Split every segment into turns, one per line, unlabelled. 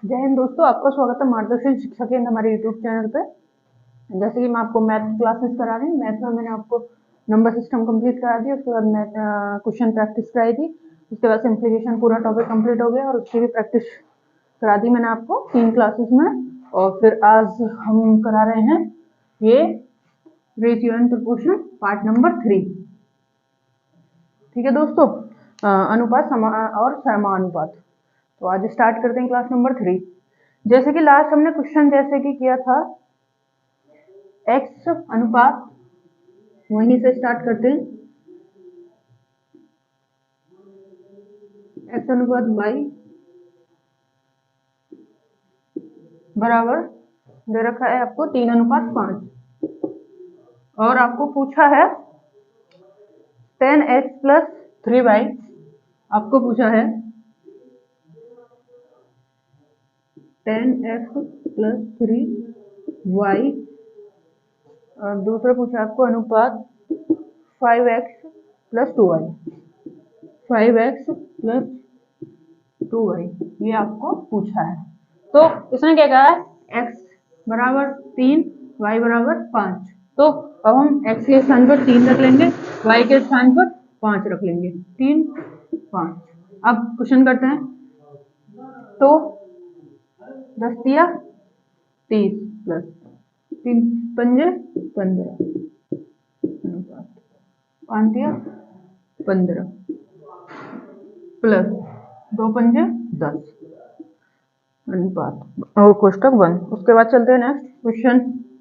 जय हिंद दोस्तों, आपका स्वागत है मार्गदर्शन शिक्षा केंद्र हमारे यूट्यूब चैनल पे। जैसे कि मैं आपको मैथ क्लासेस करा रही हूँ। मैथ में मैंने आपको नंबर सिस्टम कंप्लीट करा दिया, उसके बाद मैथ क्वेश्चन प्रैक्टिस कराई थी, उसके बाद सिंप्लीफिकेशन पूरा टॉपिक कंप्लीट हो गया और उसकी भी प्रैक्टिस करा दी मैंने आपको 3 क्लासेस में। और फिर आज हम करा रहे हैं ये ratio and proportion part number 3। ठीक है दोस्तों, अनुपात और समानुपात। तो आज स्टार्ट करते हैं क्लास नंबर 3। जैसे कि लास्ट हमने क्वेश्चन जैसे कि किया था x अनुपात, वहीं से स्टार्ट करते हैं। x अनुपात y बराबर दे रखा है आपको 3:5 और आपको पूछा है 10x प्लस 3y। आपको पूछा है 10x प्लस 3y और दूसरा पूछा आपको अनुपात 5x plus 2y। 5x plus 2y ये आपको पूछा है। तो इसने क्या कहा है x बराबर 3, y बराबर 5। तो अब हम x के स्थान पर 3 रख लेंगे, y के स्थान पर 5 रख लेंगे। 3, 5। अब क्वेश्चन करते हैं। तो 10 दिया 30 प्लस 3 पंजे 15 अनुपात 5 दिया 15 प्लस 2 पंजे 10 अनुपात और कोष्टक बंद। उसके बाद चलते हैं नेक्स्ट क्वेश्चन,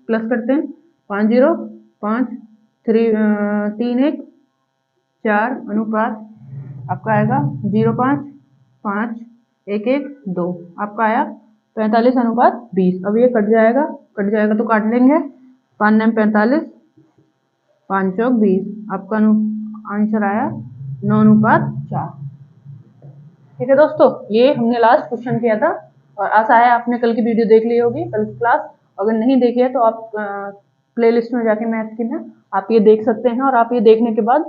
प्लस करते हैं। 5 0 5 3 1 4 अनुपात आपका आएगा 0 5 5 1 1 2 आपका आया 45 अनुपात 20। अब ये कट जाएगा तो काट लेंगे। 5 9 45 5 चौक 20 आपका आंसर आया 9 अनुपात 4। ठीक है दोस्तों, ये हमने लास्ट क्वेश्चन किया था और आशा है आपने कल की वीडियो देख ली होगी, कल की क्लास। अगर नहीं देखी है तो आप प्लेलिस्ट में जाके मैथ की में आप ये देख सकते हैं और आप ये देखने के बाद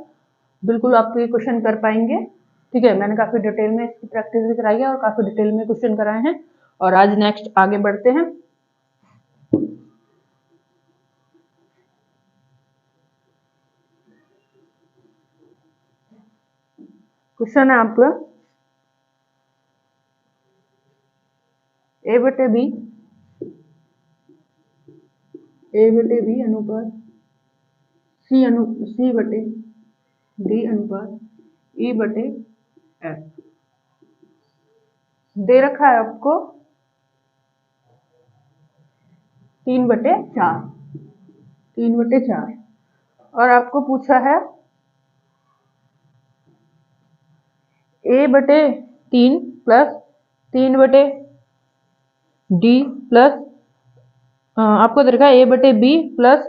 बिल्कुल आप ये क्वेश्चन कर पाएंगे। ठीक है, मैंने काफी डिटेल में इसकी प्रैक्टिस भी कराई है और काफी डिटेल में क्वेश्चन कराए हैं। और आज नेक्स्ट आगे बढ़ते हैं। क्वेश्चन है आपका a बटे b अनुपात c बटे d अनुपात e बटे f दे रखा है आपको 3/4 और आपको पूछा है a/3 प्लस 3/d प्लस आपको दे रखा है a/b plus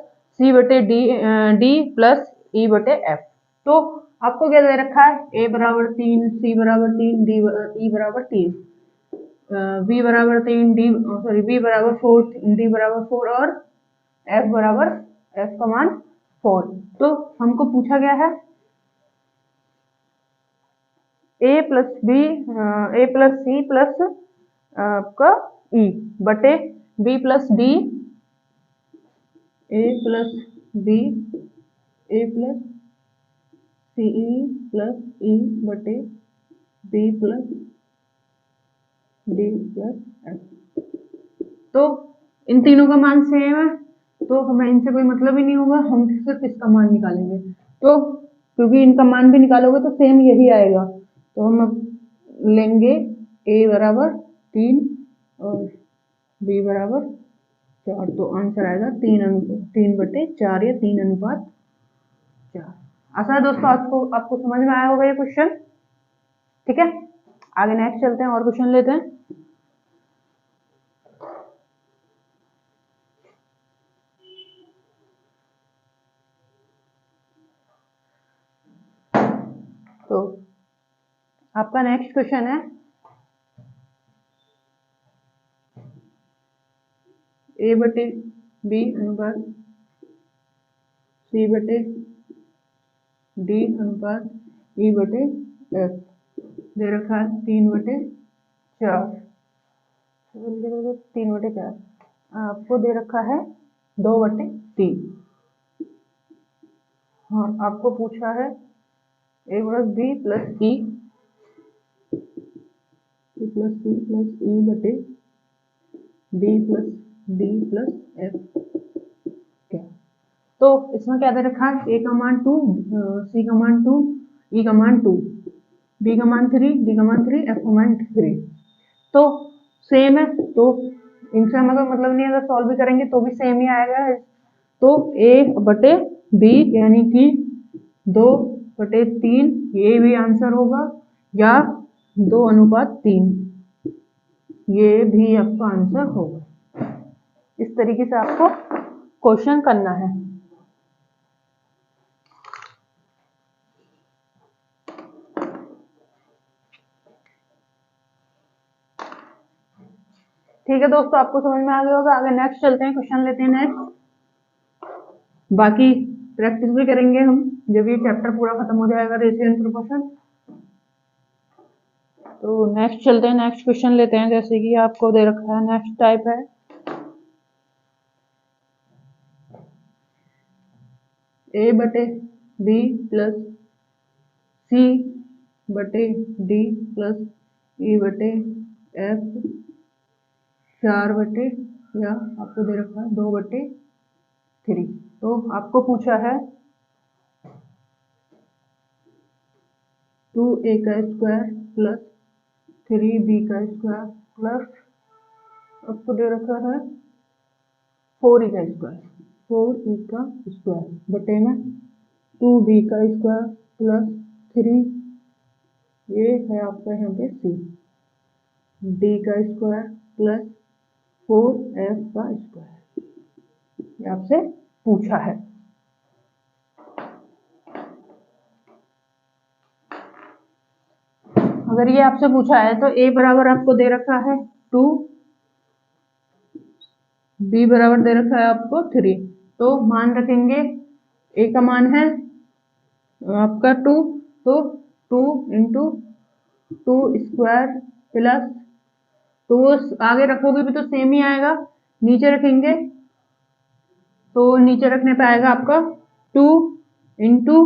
c/d plus e/f। तो आपको क्या दे रखा है a बराबर 3, c बराबर 3, d e बराबर 3, b बराबर 3, b बराबर 4, d बराबर 4 और f बराबर f का मान 4। तो हमको पूछा गया है a प्लस c प्लस आपका e बटे b plus d, a plus b a plus C plus e बटे b plus d plus f। तो इन तीनों का मान सेम है तो हमें इनसे कोई मतलब ही नहीं होगा, हम सिर्फ इसका मान निकालेंगे। तो क्योंकि इनका मान भी निकालोगे तो सेम यही आएगा, तो हम अब लेंगे a बराबर 3 और b बराबर 4। तो आंसर आएगा 3/4 या 3:4। आशा है दोस्तों आपको समझ में आया होगा ये क्वेश्चन। ठीक है, आगे नेक्स्ट चलते हैं और क्वेश्चन लेते हैं। तो आपका नेक्स्ट क्वेश्चन है a बटे b अनुपात c बटे d अनुपात e बटे f दे रखा है 3/4। 3/4 आपको दे रखा है 2/3 और आपको पूछा है a plus b plus e plus c plus e बटे b plus d plus f क्या। तो इसमें क्या दे रखा है, a का मान 2, c का मान 2, e का मान 2, b का मान 3, d का मान 3, f का मान 3। तो सेम है, तो इनसे हमें कोई मतलब नहीं है, अगर सॉल्व भी करेंगे तो भी सेम ही आएगा। तो a/b यानी कि 2/3 ये भी आंसर होगा, या 2:3 ये भी आपका आंसर होगा। इस तरीके से आपको क्वेश्चन करना है। ठीक है दोस्तों, आपको समझ में आ गया होगा। आगे नेक्स्ट चलते हैं, क्वेश्चन लेते हैं नेक्स्ट। बाकी प्रैक्टिस भी करेंगे हम जब ये चैप्टर पूरा खत्म हो जाएगा, रेशियो एंड प्रोपोर्शन। तो नेक्स्ट चलते हैं, नेक्स्ट क्वेश्चन लेते हैं। जैसे कि आपको दे रखा है, नेक्स्ट टाइप है a/b plus c/d plus e/f 4/, या आपको दे रखा है 2/3। तो आपको पूछा है 2a का स्क्वायर प्लस 3b का स्क्वायर प्लस आपको दे रखा है 4e का स्क्वायर, 4e का स्क्वायर बटे में 2b का स्क्वायर प्लस 3, ये है आपका यहाँ पे c, d का स्क्वायर प्लस 4f का स्क्वायर, ये आपसे पूछा है। अगर ये आपसे पूछा है तो a बराबर आपको दे रखा है 2, b बराबर दे रखा है आपको 3। तो मान रखेंगे a का मान है आपका 2, तो 2 इंटू 2 स्क्वायर प्लस, तो आगे रखोगे भी तो सेम ही आएगा, नीचे रखेंगे तो नीचे रखने पे आएगा आपका 2 इंटू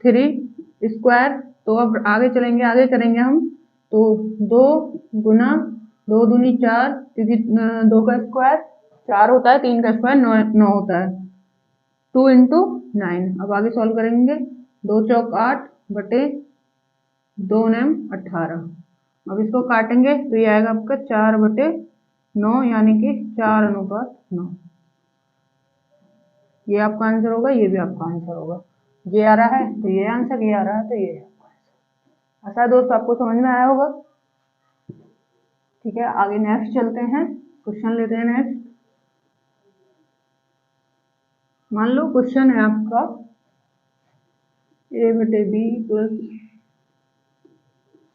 3 स्क्वायर। तो अब आगे चलेंगे, आगे करेंगे हम, तो 2 गुना 2 दूनी 4, क्योंकि 2 का स्क्वायर 4 होता है, 3 का स्क्वायर 9 होता है, 2 इंटू 9। अब आगे सॉल्व करेंगे, 2 चौक 8 बटे 2 9 18। अब इसको काटेंगे तो ये आएगा आपका 4/9, यानी कि 4:9। ये आपका आंसर होगा, ये भी आपका आंसर होगा। ये आ रहा है तो ये आंसर, ये आ रहा है तो ये आंसर। ऐसा दोस्त आपको समझ में आया होगा। ठीक है, आगे नेक्स्ट चलते हैं, क्वेश्चन लेते हैं नेक्स्ट। मान लो क्वेश्चन है आपका a/b plus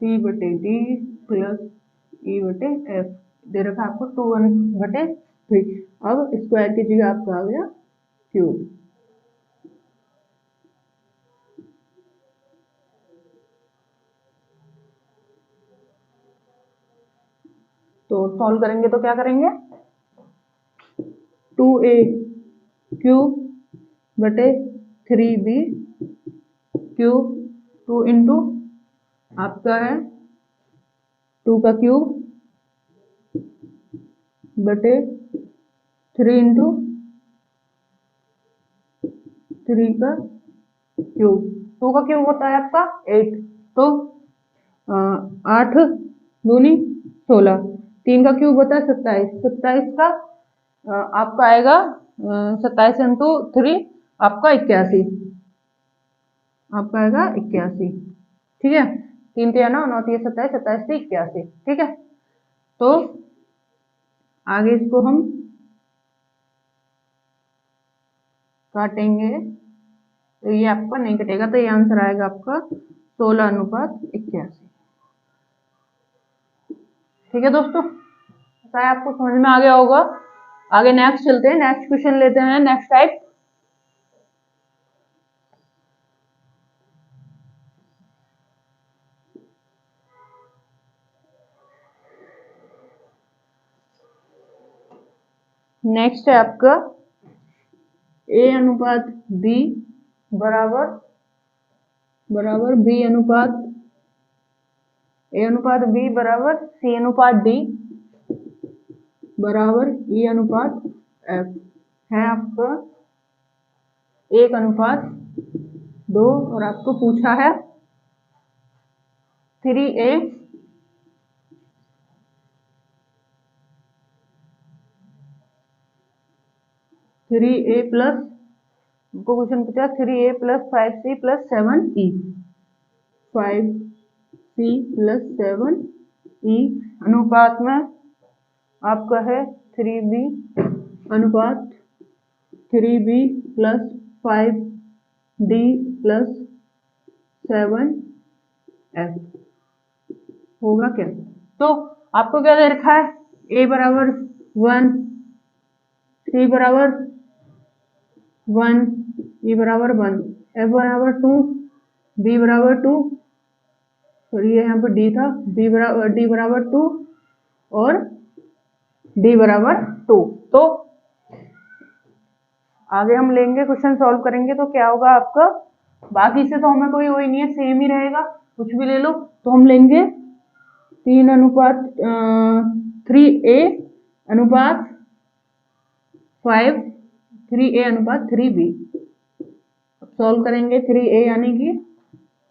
c/d plus e/f दे रखा आपको 2/3। अब स्क्वायर की जगह आपका आ गया क्यूब। तो सॉल्व करेंगे तो क्या करेंगे, 2a क्यूब बटे 3b क्यूब, 2 इंटू आपका है 2 का क्यूब बटे 3 इंटू 3 का क्यूब। 2 का क्यूब होता है आपका 8, तो 8 दूनी 16, 3 का क्यूब होता है 27, 27 का आपका आएगा 27 इंटू 3 आपका 81, आपका आएगा 81। ठीक है, 3 3 9 9 3 27, 27 से 81। ठीक है, तो आगे इसको हम काटेंगे तो ये आपका नहीं कटेगा, तो ये आंसर आएगा आपका 16:81। ठीक है दोस्तों, शायद आपको समझ में आ गया होगा। आगे नेक्स्ट चलते हैं, नेक्स्ट क्वेश्चन लेते हैं, नेक्स्ट टाइप। नेक्स्ट है आपका A अनुपात B बराबर B अनुपात A अनुपात B बराबर C अनुपात D बराबर E अनुपात F है आपका 1:2 और आपको पूछा है 3A प्लस हमको क्वेश्चन पूछा 3A plus 5C plus 7E 5C plus 7E अनुपात में आपका है 3B अनुपात 3B plus 5D plus 7F होगा क्या? तो आपको क्या दे रखा है? A बराबर 1, C बराबर 1, E बराबर 1, F बराबर 2, B बराबर 2, और ये यहाँ पर D था, D बराबर 2 और D बराबर 2। तो आगे हम लेंगे क्वेश्चन सॉल्व करेंगे तो क्या होगा आपका, बाकी से तो हमें कोई वही नहीं है, सेम ही रहेगा, कुछ भी ले लो। तो हम लेंगे 3A अनुपात 5, 3A अनुपात 3B। सॉल्व करेंगे 3A यानी कि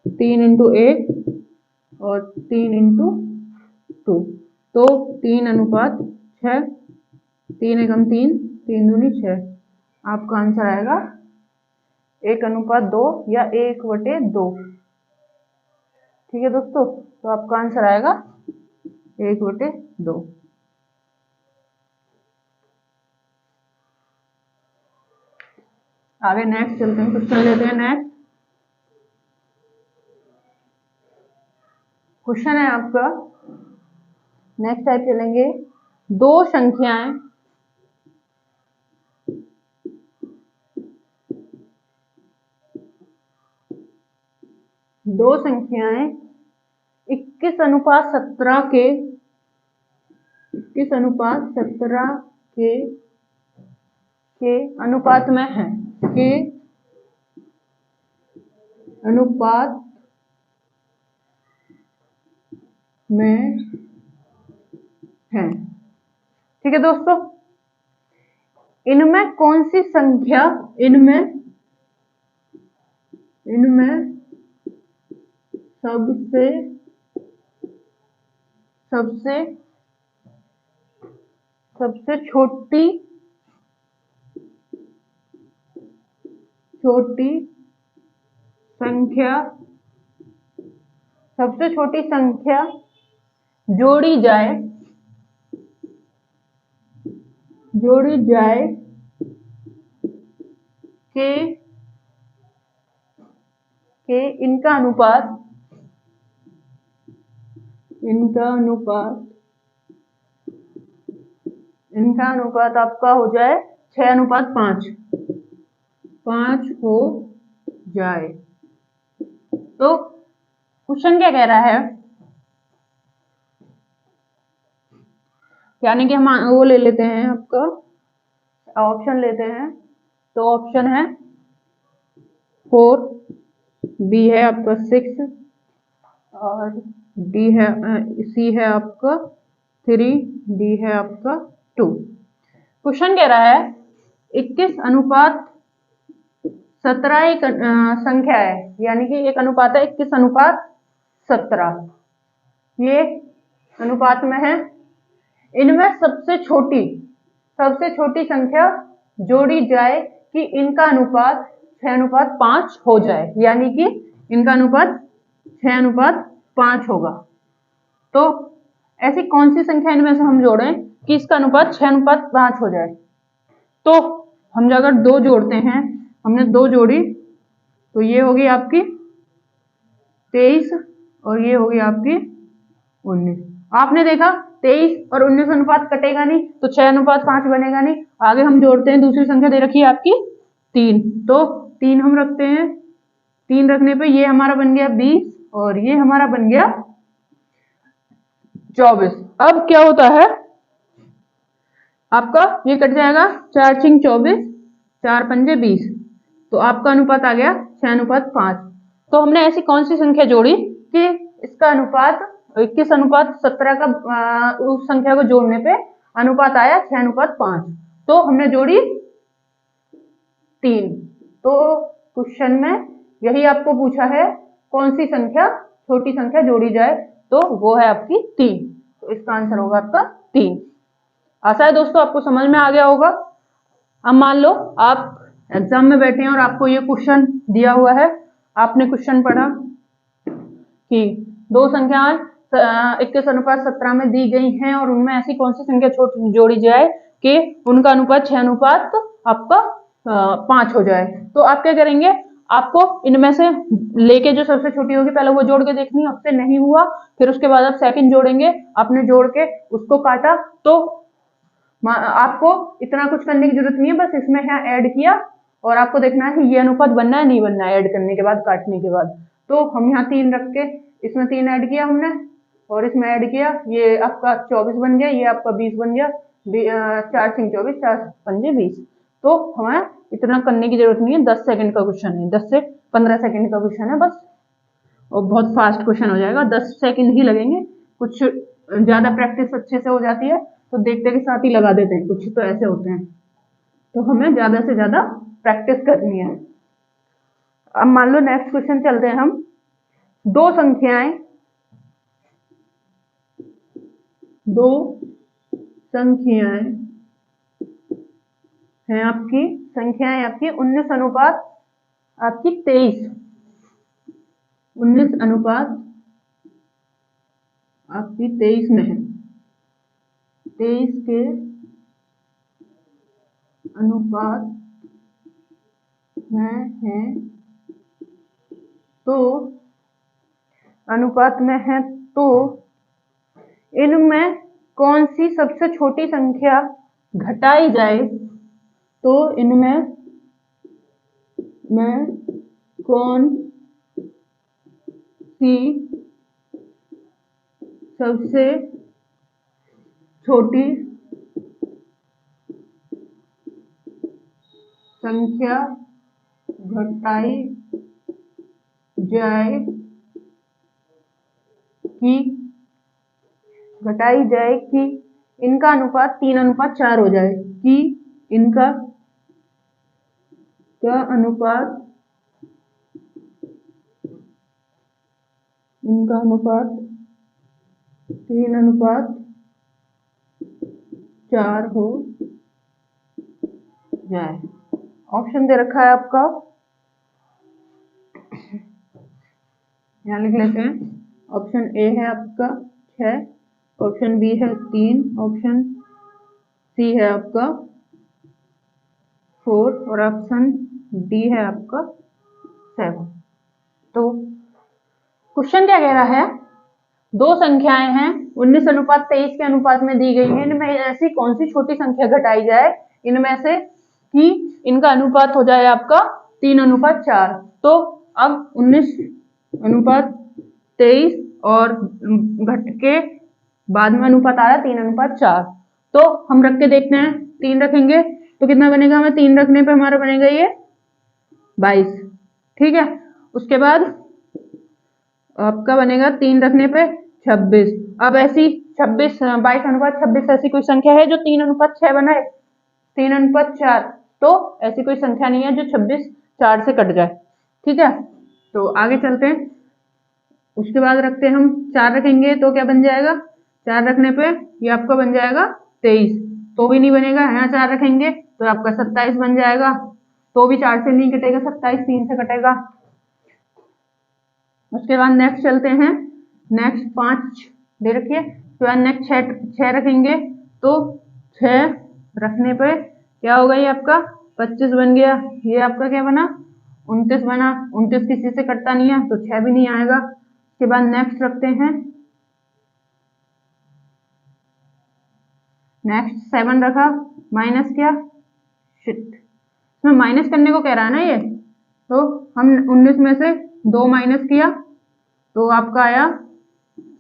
3 × 1 और 3 × 2, तो 3:6, 3 एकम 3, 3 दूनी 6। आपका आंसर आएगा 1:2 या 1/2। ठीक है दोस्तों, तो आपका आंसर आएगा 1/2। आगे नेक्स्ट चलते हैं, क्वेश्चन लेते हैं। नेक्स्ट क्वेश्चन है आपका, नेक्स्ट टाइप चलेंगे। दो संख्याएं दो संख्याएं 21:17 के 21:17 के अनुपात में है, के अनुपात में है। ठीक है दोस्तों, इनमें कौन सी संख्या इनमें सबसे छोटी संख्या जोड़ी जाए के इनका अनुपात आपका हो जाए 6:5 हो जाए। तो क्वेश्चन क्या कह रहा है, यानी कि हम वो ले लेते हैं, आपका ऑप्शन लेते हैं। तो ऑप्शन है 4, बी है आपका 6 और डी है सी है आपका 3, डी है आपका 2। क्वेश्चन कह रहा है 21:17 एक संख्या है, यानी कि एक अनुपात है 21:17, ये अनुपात में है। इनमें सबसे छोटी संख्या जोड़ी जाए कि इनका अनुपात 6:5 हो जाए, यानी कि इनका अनुपात 6:5 होगा। तो ऐसी कौन सी संख्या इनमें से हम जोड़ें कि इसका अनुपात 6:5 हो जाए। तो हम अगर 2 जोड़ते हैं, हमने 2 जोड़ी, तो ये होगी आपकी 23 और ये होगी आपकी 19। आपने देखा 23 और 19 अनुपात कटेगा नहीं, तो 6:5 बनेगा नहीं। आगे हम जोड़ते हैं, दूसरी संख्या दे रखी है आपकी 3, तो 3 हम रखते हैं। 3 रखने पे ये हमारा बन गया 20 और ये हमारा बन गया 24। अब क्या होता है, आपका ये कट जाएगा, 4 छिंग 24, 4 पंजे 20, तो आपका अनुपात आ गया 6:5। तो हमने ऐसी कौन सी संख्या जोड़ी कि इसका अनुपात 21:17 का उस संख्या को जोड़ने पे अनुपात आया 6:5। तो हमने जोड़ी 3। तो क्वेश्चन में यही आपको पूछा है, कौन सी संख्या छोटी संख्या जोड़ी जाए, तो वो है आपकी 3। तो इसका आंसर होगा आपका 3। आशा है दोस्तों आपको समझ में आ गया होगा। अब मान लो आप एग्जाम में बैठे हैं और आपको ये क्वेश्चन दिया हुआ है, आपने क्वेश्चन पढ़ा कि दो संख्याएं 21:17 में दी गई हैं और उनमें ऐसी कौन सी संख्या जोड़ी जाए कि उनका अनुपात 6 आपका 5 हो जाए। तो आप क्या करेंगे, आपको इनमें से लेके जो सबसे छोटी होगी पहले वो जोड़ के देखनी है, उससे नहीं हुआ फिर उसके बाद आप सेकंड जोड़ेंगे, आपने जोड़ के उसको काटा, तो आपको इतना कुछ करने की जरूरत नहीं है, बस इसमें है ऐड किया और आपको देखना है ये अनुपात बनना है नहीं बनना है ऐड करने के बाद, काटने के बाद। तो हम यहाँ 3 रख के इसमें 3 ऐड किया हमने और इसमें ऐड किया, ये आपका 24 बन गया, ये आपका 20 बन गया, 4 छिंग 24, 4 पंजे 20। तो हमें इतना करने की जरूरत नहीं है, 10 सेकंड का क्वेश्चन है, 10 से 15 सेकंड का क्वेश्चन है बस, और बहुत फास्ट क्वेश्चन हो जाएगा, 10 सेकंड ही लगेंगे। कुछ ज्यादा प्रैक्टिस अच्छे से हो जाती है तो देखते के साथ ही लगा देते हैं, कुछ तो ऐसे होते हैं, तो हमें ज्यादा से ज्यादा प्रैक्टिस करनी है। अब मान लो नेक्स्ट क्वेश्चन चलते हैं हम। दो संख्याएं हैं आपकी, संख्याएं आपकी 19 अनुपात आपकी 23, 19 अनुपात आपकी 23 में है, 23 के अनुपात में है, तो अनुपात में है तो इनमें कौन सी सबसे छोटी संख्या घटाई जाए, तो इनमें कौन सी सबसे छोटी संख्या घटाई जाए कि इनका अनुपात 3:4 हो जाए, कि इनका अनुपात 3:4 हो जाए। ऑप्शन दे रखा है आपका, यहाँ लिख लेते हैं। ऑप्शन ए है आपका 6, ऑप्शन बी है 3, ऑप्शन सी है आपका 4 और ऑप्शन डी है आपका 7। तो क्वेश्चन क्या कह रहा है, दो संख्याएं हैं 19 अनुपात 23 के अनुपात में दी गई है, इनमें ऐसी कौन सी छोटी संख्या घटाई जाए इनमें से कि इनका अनुपात हो जाए आपका 3:4। तो अब 19 अनुपात 23 और घट के बाद में अनुपात आ रहा है 3:4, तो हम रख के देखते हैं। 3 रखेंगे तो कितना बनेगा, हमें 3 रखने पे हमारा बनेगा ये 22, ठीक है। उसके बाद आपका बनेगा 3 रखने पे 26। अब ऐसी 22:26 ऐसी कोई संख्या है जो 3:6 बनाए, 3:4, तो ऐसी कोई संख्या नहीं है जो 26 4 से कट जाए, ठीक है। तो आगे चलते हैं, उसके बाद रखते हैं हम 4 रखेंगे तो क्या बन जाएगा, 4 रखने पे ये आपका बन जाएगा 23, तो भी नहीं बनेगा। यहाँ 4 रखेंगे तो आपका 27 बन जाएगा, तो भी 4 से नहीं कटेगा, 27 3 से कटेगा। उसके बाद नेक्स्ट चलते हैं, नेक्स्ट 5 दे रखिए, उसके बाद नेक्स्ट 6 रखेंगे तो 6 रखने पे क्या होगा, ये आपका 25 बन गया, ये आपका क्या बना 29 बना, 29 किसी से कटता नहीं है तो 6 भी नहीं आएगा। उसके बाद नेक्स्ट रखते हैं, नेक्स्ट 7 रखा, माइनस क्या, इसमें माइनस करने को कह रहा है ना ये, तो हम 19 में से 2 माइनस किया तो आपका आया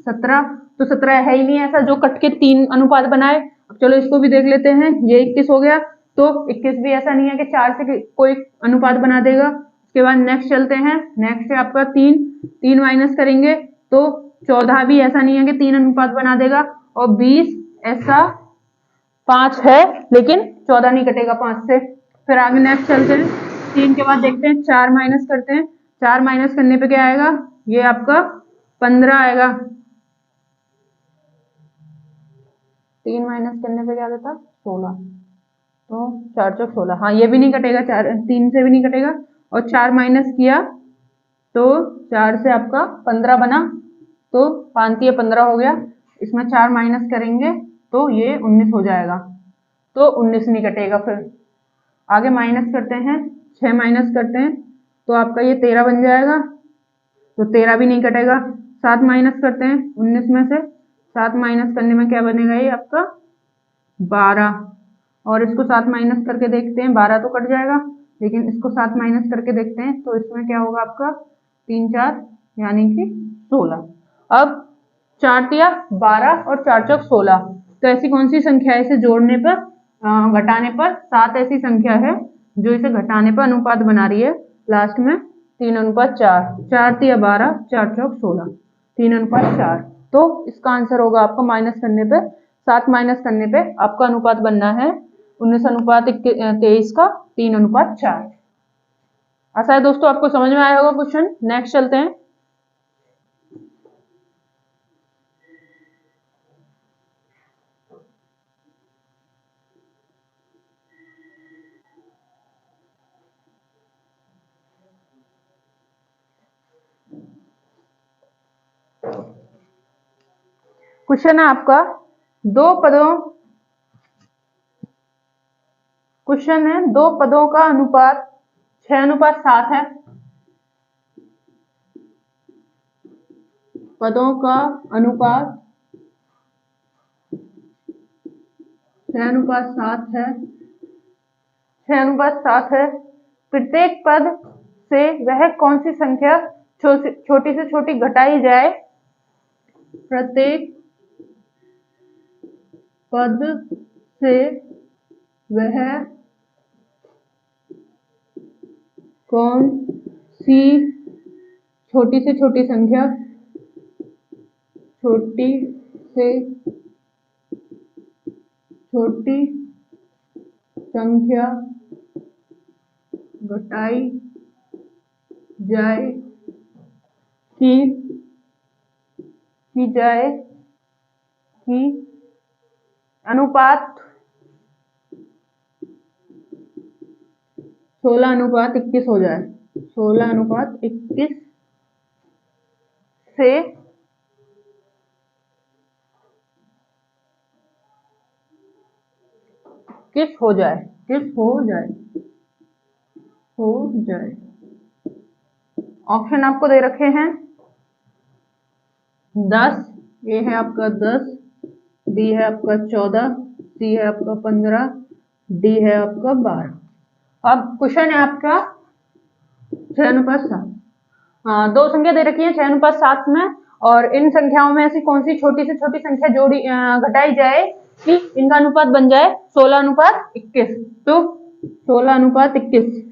17, तो 17 है ही नहीं ऐसा जो कट के 3 अनुपात बनाए। चलो इसको भी देख लेते हैं। ये 21 हो गया, तो 21 भी ऐसा नहीं है कि 4 से कोई अनुपात बना देगा। उसके बाद नेक्स्ट चलते हैं। नेक्स्ट है आपका 3 माइनस करेंगे तो 14 भी ऐसा नहीं है कि 3 अनुपात बना देगा, और 20 ऐसा 5 है लेकिन 14 नहीं कटेगा 5 से। फिर आगे नेक्स्ट चलते हैं। 3 के बाद देखते हैं 4 माइनस करते हैं। 4 माइनस करने पे क्या आएगा, ये आपका 15 आएगा। 3 माइनस करने पे क्या देता, 16, तो 4 चौक 16। हाँ ये भी नहीं कटेगा, 3 से भी नहीं कटेगा। और 4 माइनस किया तो 4 से आपका 15 बना, तो 5 या 15 हो गया। इसमें 4 माइनस करेंगे तो ये 19 हो जाएगा, तो 19 नहीं कटेगा। फिर आगे माइनस करते हैं, 6 माइनस करते हैं तो आपका ये 13 बन जाएगा, तो 13 भी नहीं कटेगा। 7 माइनस करते हैं 19 में से, 7 माइनस करने में क्या बनेगा, ये आपका 12। और इसको 7 माइनस करके देखते हैं, 12 तो कट जाएगा, लेकिन इसको 7 माइनस करके देखते हैं तो इसमें क्या होगा आपका 3 4 यानी कि 16। अब 4 तिया 12 और 4 चौक 16, तो ऐसी कौन सी संख्या है इसे जोड़ने पर घटाने पर 7 ऐसी संख्या है जो इसे घटाने पर अनुपात बना रही है लास्ट में 3:4। 4 तिया 12, 4 चौक 16, 3:4। तो इसका आंसर होगा आपका माइनस करने पे, 7 माइनस करने पे आपका अनुपात बनना है 19:23 का 3:4। आशा है दोस्तों आपको समझ में आया होगा क्वेश्चन। नेक्स्ट चलते हैं। क्वेश्चन है आपका दो पदों का अनुपात 6:7 है। पदों का अनुपात 6:7 है। 6:7 है। प्रत्येक पद से वह कौन सी संख्या छोटी से छोटी घटाई जाए। प्रत्येक पद से वह कौन सी छोटी से छोटी संख्या घटाई जाए कि अनुपात 16:21 हो जाए। 16:21 से किस हो जाए। ऑप्शन आपको दे रखे हैं 10, ए है आपका 10, बी है आपका 14, सी है आपका 15, डी है आपका 12। अब क्वेश्चन है आपका 6:7। हाँ, दो संख्या दे रखी है 6:7 में, और इन संख्याओं में ऐसी कौन सी छोटी से छोटी संख्या घटाई जाए कि इनका अनुपात बन जाए 16:21। तो 16:21।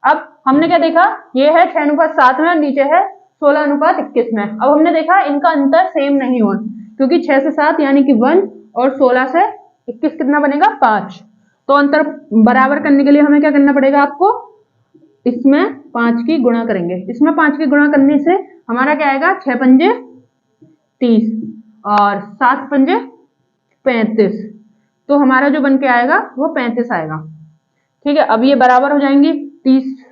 अब हमने क्या देखा, ये है 6:7 में, नीचे है 16:21 में। अब हमने देखा इनका अंतर सेम नहीं हुआ, क्योंकि 6 से 7 यानी कि 1 और 16 से 21 कितना बनेगा 5। तो अंतर बराबर करने के लिए हमें क्या करना पड़ेगा, आपको इसमें 5 की गुणा करेंगे। इसमें 5 की गुणा करने से हमारा क्या आएगा, 6 पंजे 30 और 7 पंजे 35, तो हमारा जो बन के आएगा वो 35 आएगा। ठीक है, अब ये बराबर हो जाएंगी। 30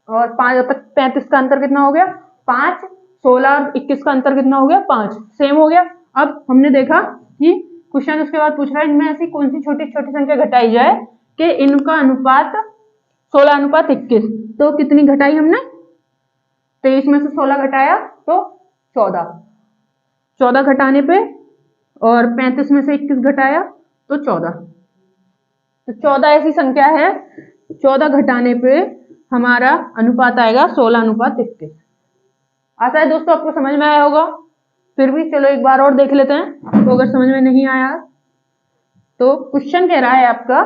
और 35 का अंतर कितना हो गया 5, 16 और 21 का अंतर कितना हो गया 5, सेम हो गया। अब हमने देखा कि क्वेश्चन उसके बाद पूछ रहा है इनमें ऐसी कौन सी छोटी छोटी संख्या घटाई जाए कि इनका अनुपात 16:21। तो कितनी घटाई हमने, 23 में से 16 घटाया तो 14 घटाने पे, और 35 में से 21 घटाया तो 14। तो 14 ऐसी संख्या है, 14 घटाने पे हमारा अनुपात आएगा 16:21। आशा है दोस्तों आपको समझ में आया होगा। फिर भी चलो एक बार और देख लेते हैं, तो अगर समझ में नहीं आया तो क्वेश्चन कह रहा है आपका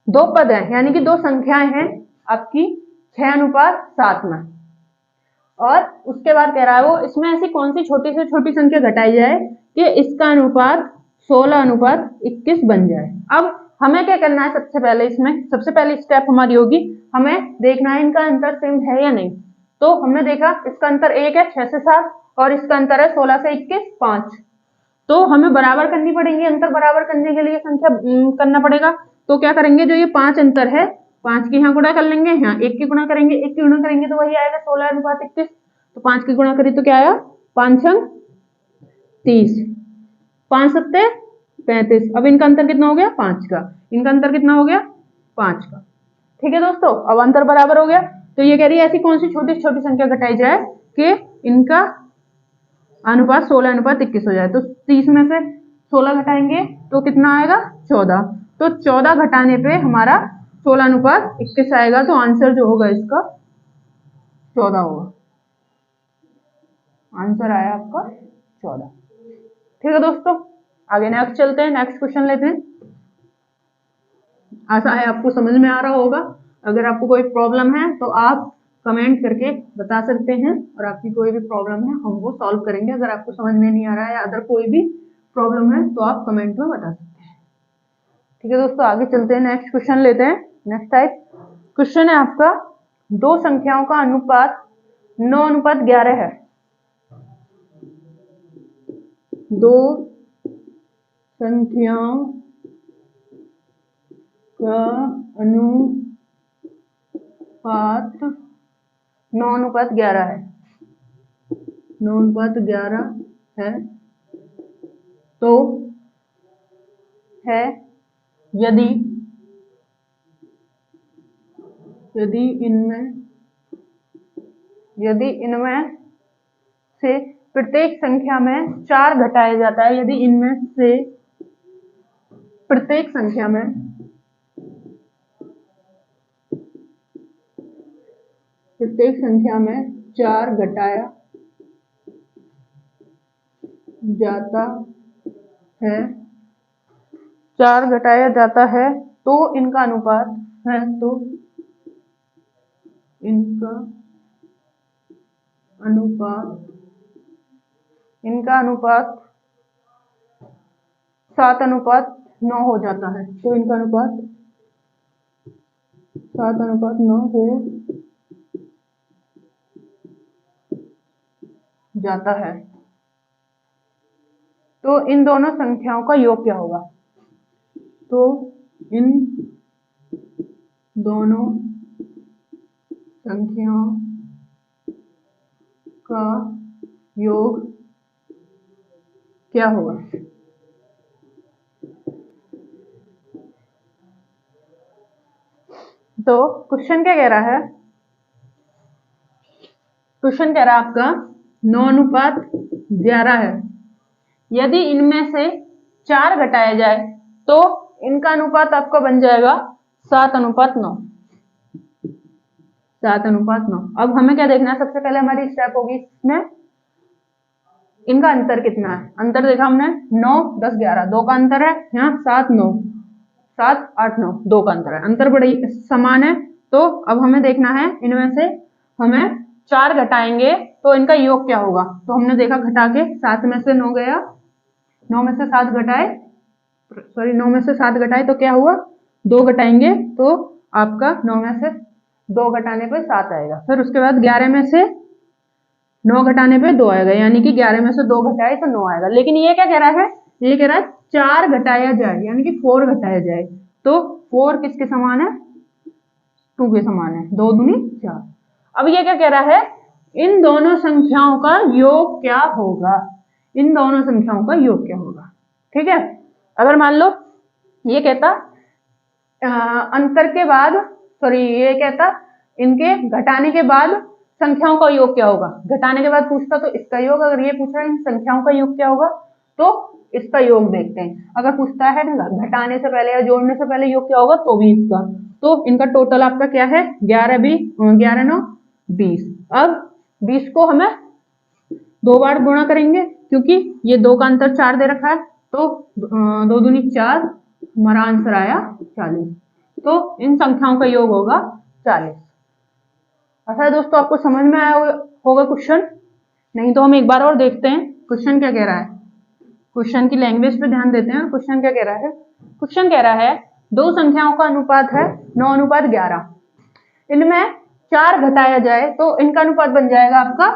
दो पद हैं, यानी कि दो संख्याएं हैं आपकी 6:7 में, और उसके बाद कह रहा है वो इसमें ऐसी कौन सी छोटी से छोटी संख्या घटाई जाए कि इसका अनुपात 16:21 बन जाए। अब हमें क्या करना है, सबसे पहले इसमें सबसे पहली स्टेप हमारी होगी, हमें देखना है इनका अंतर सेम है या नहीं। तो हमने देखा इसका अंतर 1 है 6 से 7, और इसका अंतर है 16 से 21 5। तो हमें बराबर करनी पड़ेगी, अंतर बराबर करने के लिए संख्या करना पड़ेगा। तो क्या करेंगे, जो ये 5 अंतर है 5 की यहाँ गुणा कर लेंगे, यहाँ 1 की गुणा करेंगे, 1 की गुणा करेंगे तो वही आएगा 16:21। तो 5 की गुणा करी तो क्या आया, 5 छंग 30, 5 सत्ते 35। अब इनका अंतर कितना हो गया, 5 का, इनका अंतर कितना हो गया, 5 का। ठीक है दोस्तों, अब अंतर बराबर हो गया। तो ये कह रही है ऐसी कौन सी छोटी छोटी संख्या घटाई जाए कि इनका अनुपात 16:21 हो जाए। तो 30 में से 16 घटाएंगे तो कितना आएगा, 14। तो 14 घटाने पे हमारा 16:21 आएगा। तो आंसर जो होगा इसका 14 होगा। आंसर आया आपका 14। ठीक है दोस्तों, आगे नेक्स्ट चलते हैं, नेक्स्ट क्वेश्चन लेते हैं। आशा है आपको समझ में आ रहा होगा। अगर आपको कोई प्रॉब्लम है तो आप कमेंट करके बता सकते हैं, और आपकी कोई भी प्रॉब्लम है हम वो सॉल्व करेंगे। अगर आपको समझ में नहीं आ रहा है या अदर कोई भी प्रॉब्लम है तो आप कमेंट में बता सकते हैं। ठीक है दोस्तों, आगे चलते हैं, नेक्स्ट क्वेश्चन लेते हैं। नेक्स्ट टाइप क्वेश्चन है आपका, दो संख्याओं का अनुपात 9:11 है। दो संख्याओं का अनुपात 9:11 है, 9:11 है। तो है यदि इनमें से प्रत्येक संख्या में 4 घटाया जाता है, यदि इनमें से प्रत्येक संख्या में 4 घटाया जाता है, 4 घटाया जाता है तो इनका अनुपात है, तो इनका अनुपात 7:9 हो जाता है। तो इनका अनुपात 7:9 हो जाता है। तो इन दोनों संख्याओं का योग क्या होगा, तो इन दोनों संख्याओं का योग क्या होगा। तो क्वेश्चन क्या कह रहा है, क्वेश्चन कह रहा है आपका 9:11 है, यदि इनमें से 4 घटाया जाए तो इनका अनुपात आपका बन जाएगा 7:9। 7:9। अब हमें क्या देखना है, सबसे पहले हमारी स्टेप होगी इसमें इनका अंतर कितना है। अंतर देखा हमने 9 10 11, 2 का अंतर है, यहाँ 7 9 7 8 9, 2 का अंतर है, अंतर बड़ी समान है। तो अब हमें देखना है इनमें से हमें 4 घटाएंगे तो इनका योग क्या होगा। तो हमने देखा घटा के 7 में से 9 गया, 9 में से 7 घटाए, सॉरी 9 में से 7 घटाए तो क्या हुआ, 2 घटाएंगे तो आपका 9 में से 2 घटाने पर 7 आएगा। फिर उसके बाद 11 में से 9 घटाने पे 2 आएगा, यानी कि 11 में से 2 घटाए तो 9 आएगा। लेकिन ये क्या कह रहा है, ये कह रहा है 4 घटाया जाए, यानी कि 4 घटाया जाए। तो 4 किसके समान है, 2 के समान है, 2 दूनी 4। अब ये क्या कह रहा है, इन दोनों संख्याओं का योग क्या होगा, इन दोनों संख्याओं का योग क्या होगा। ठीक है, अगर मान लो ये कहता अंतर के बाद, सॉरी ये कहता इनके घटाने के बाद संख्याओं का योग क्या होगा। घटाने के बाद पूछता तो इसका योग, अगर ये पूछ रहा है इन संख्याओं का योग क्या होगा तो इसका योग देखते हैं। अगर पूछता है घटाने से पहले या जोड़ने से पहले योग क्या होगा तो भी इसका। तो इनका टोटल आपका क्या है, 11 9 20। अब 20 को हमें 2 बार गुणा करेंगे क्योंकि ये 2 का अंतर 4 दे रखा है, तो 2 दूनी 4, हमारा आंसर आया 40। तो इन संख्याओं का योग होगा 40। ऐसा है दोस्तों, आपको समझ में आया होगा क्वेश्चन? नहीं तो हम एक बार और देखते हैं क्वेश्चन क्या कह रहा है। क्वेश्चन की लैंग्वेज पे ध्यान देते हैं। क्वेश्चन क्या कह रहा है? क्वेश्चन कह रहा है दो संख्याओं का अनुपात है 9:11। इनमें 4 घटाया जाए तो इनका अनुपात बन जाएगा आपका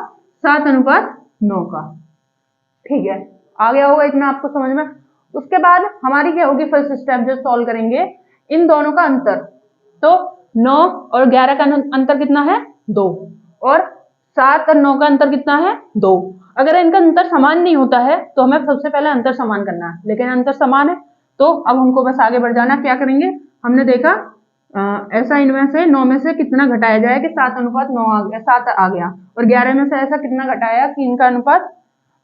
7:9 का। ठीक है, आ गया होगा इतना आपको समझ में। उसके बाद हमारी क्या होगी फर्स्ट स्टेप जो सॉल्व करेंगे, इन दोनों का अंतर। तो 9 और 11 का अंतर कितना है? 2। और 7 और 9 का अंतर कितना है? 2। अगर इनका अंतर समान नहीं होता है तो हमें सबसे पहले अंतर समान करना है, लेकिन अंतर समान है तो अब हमको बस आगे बढ़ जाना। क्या करेंगे? हमने देखा ऐसा इनमें से 9 में से कितना घटाया जाए कि 7:9 आ गया, 7 आ गया, और 11 में से ऐसा कितना घटाया कि इनका अनुपात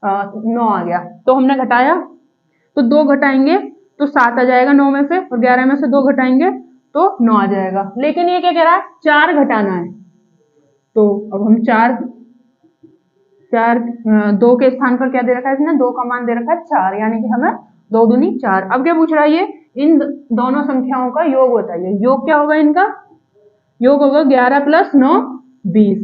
9 आ गया। तो हमने घटाया, तो 2 घटाएंगे तो 7 आ जाएगा 9 में से, और 11 में से 2 घटाएंगे तो 9 आ जाएगा। लेकिन ये क्या कह रहा है? 4 घटाना है। तो अब हम 2 के स्थान पर क्या दे रखा है इसने? 2 का मान दे रखा है 4, यानी कि हमें 2 दूनी 4। अब क्या पूछ रहा है ये? इन दोनों संख्याओं का योग बताइए। योग क्या होगा इनका? योग होगा 11 + 9 20।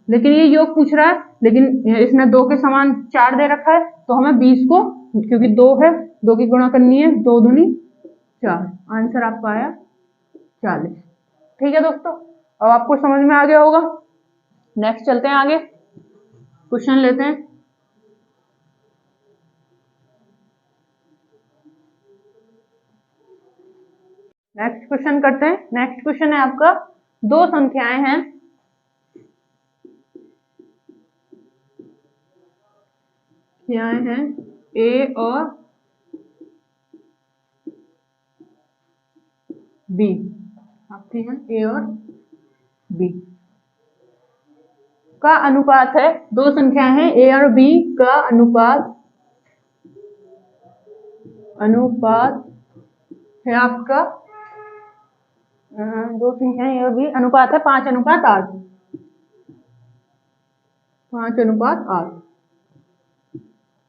लेकिन ये योग पूछ रहा है, लेकिन इसने 2 के समान 4 दे रखा है, तो हमें 20 को, क्योंकि 2 है, 2 की गुणा करनी है, 2 दूनी 4। आंसर आपका आया 40। ठीक है दोस्तों, अब आपको समझ में आ गया होगा। नेक्स्ट चलते हैं आगे, क्वेश्चन लेते हैं। नेक्स्ट क्वेश्चन करते हैं। नेक्स्ट क्वेश्चन है आपका, दो संख्याएं हैं, ए और बी। आपकी हैं ए और बी का अनुपात है। दो संख्याएं हैं ए और बी का अनुपात है आपका, दो संख्याएं ए और बी, अनुपात है 5:8।